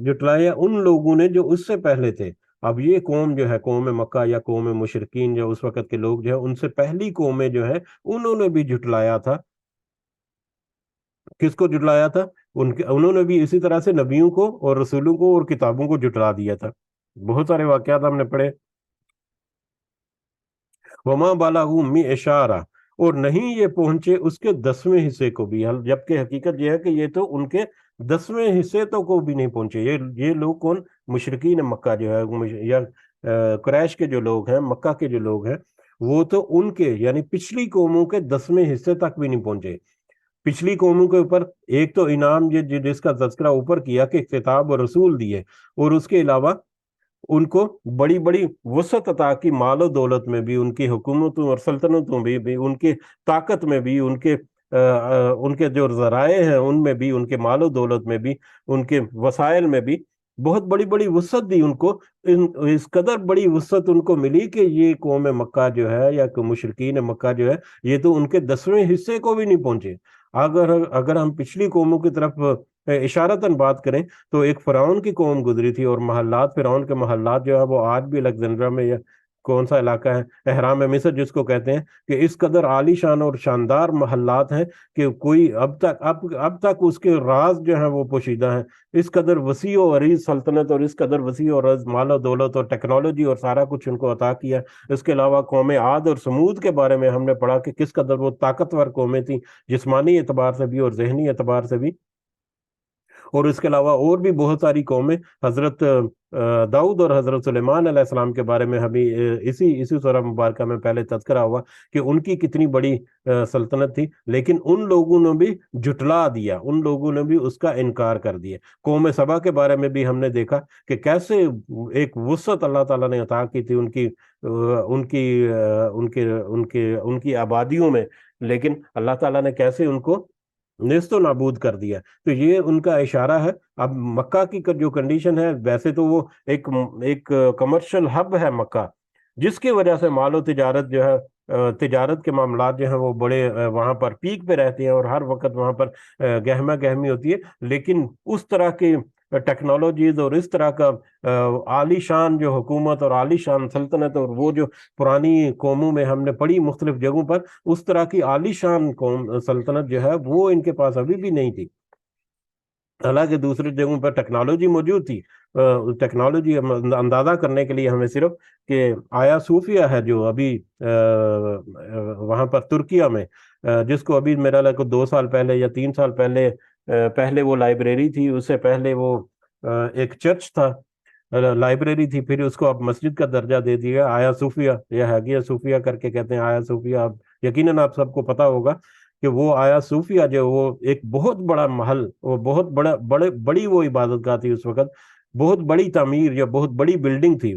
[SPEAKER 1] جٹلایا ان لوگوں نے جو اس سے پہلے تھے۔ اب یہ قوم جو ہے، قوم مکہ یا قوم مشرکین، جو اس وقت کے لوگ جو ہیں، ان سے پہلی قومیں جو ہیں انہوں نے بھی جھٹلایا تھا۔ کس کو جھٹلایا تھا؟ انہوں نے بھی اسی طرح سے نبیوں کو اور رسولوں کو اور کتابوں کو جھٹلا دیا تھا۔ بہت سارے واقعات ہم نے پڑھے۔ وما بالغوا معشارہ، اور نہیں یہ پہنچے اس کے 10ویں حصے کو بھی، جبکہ حقیقت یہ ہے کہ یہ تو ان کے 10ویں حصے تو کو بھی نہیں پہنچے۔ یہ لوگ کون؟ مشرکین مکہ جو ہے، یا قریش کے جو لوگ ہیں، مکہ کے جو لوگ ہیں، وہ تو ان کے یعنی پچھلی قوموں کے 10ویں حصے تک بھی نہیں پہنچے۔ پچھلی قوموں کے اوپر ایک تو انعام جس کا تذکرہ اوپر کیا کہ کتاب اور رسول دیے، اور اس کے علاوہ ان کو بڑی بڑی وسعت عطا کی، مال و دولت میں بھی، ان کی حکومتوں اور سلطنتوں میں بھی، ان کی طاقت میں بھی، ان کے جو ذرائع ہیں ان میں بھی، ان کے مال و دولت میں بھی، ان کے وسائل میں بھی بہت بڑی بڑی وسعت دی ان کو۔ اس قدر بڑی وسعت ان کو ملی کہ یہ قوم مکہ جو ہے یا مشرکین مکہ جو ہے، یہ تو ان کے 10ویں حصے کو بھی نہیں پہنچے۔ اگر ہم پچھلی قوموں کی طرف اشارتاً بات کریں تو ایک فرعون کی قوم گزری تھی، اور محلات، فرعون کے محلات جو ہے وہ آج بھی الیگزینڈرا میں، یا کون سا علاقہ ہے، اہرام مصر جس کو کہتے ہیں، کہ اس قدر عالی شان اور شاندار محلات ہیں کہ کوئی اب تک اس کے راز جو ہیں وہ پوشیدہ ہیں۔ اس قدر وسیع و عریض سلطنت، اور اس قدر وسیع و عریض مال و دولت اور ٹیکنالوجی اور سارا کچھ ان کو عطا کیا۔ اس کے علاوہ قوم عاد اور سمود کے بارے میں ہم نے پڑھا کہ کس قدر وہ طاقتور قومیں تھیں، جسمانی اعتبار سے بھی اور ذہنی اعتبار سے بھی۔ اور اس کے علاوہ اور بھی بہت ساری قومیں، حضرت داؤد اور حضرت سلیمان علیہ السلام کے بارے میں ہمیں اسی سورہ مبارکہ میں پہلے تذکرہ ہوا کہ ان کی کتنی بڑی سلطنت تھی، لیکن ان لوگوں نے بھی جھٹلا دیا، ان لوگوں نے بھی اس کا انکار کر دیا۔ قوم سبا کے بارے میں بھی ہم نے دیکھا کہ کیسے ایک وسعت اللہ تعالیٰ نے عطا کی تھی ان کی آبادیوں میں، لیکن اللہ تعالیٰ نے کیسے ان کو نیست و نابود کر دیا۔ تو یہ ان کا اشارہ ہے۔ اب مکہ کی جو کنڈیشن ہے، ویسے تو وہ ایک کمرشل ہب ہے مکہ، جس کی وجہ سے مال و تجارت جو ہے، تجارت کے معاملات جو ہیں وہ بڑے وہاں پر پیک پہ رہتے ہیں، اور ہر وقت وہاں پر گہما گہمی ہوتی ہے، لیکن اس طرح کی ٹیکنالوجیز اور اس طرح کا عالی شان جو حکومت اور عالی شان سلطنت، اور وہ جو پرانی قوموں میں ہم نے پڑھی مختلف جگہوں پر، اس طرح کی عالی شان سلطنت جو ہے وہ ان کے پاس ابھی بھی نہیں تھی۔ حالانکہ دوسری جگہوں پر ٹیکنالوجی موجود تھی۔ ٹیکنالوجی اندازہ کرنے کے لیے ہمیں صرف کہ آیا صوفیہ ہے جو ابھی وہاں پر ترکیہ میں، جس کو ابھی میرا لگتا ہے 2 سال پہلے یا 3 سال پہلے وہ لائبریری تھی، اس سے پہلے وہ ایک چرچ تھا، لائبریری تھی، پھر اس کو اب مسجد کا درجہ دے دیا، آیا صوفیہ یا ہیگیا صوفیہ کر کے کہتے ہیں، آیا صوفیہ۔ اب یقیناً آپ سب کو پتا ہوگا کہ وہ آیا صوفیہ جو وہ ایک بہت بڑا محل، وہ بہت بڑی وہ عبادت گاہ تھی اس وقت، بہت بڑی تعمیر یا بہت بڑی بلڈنگ تھی،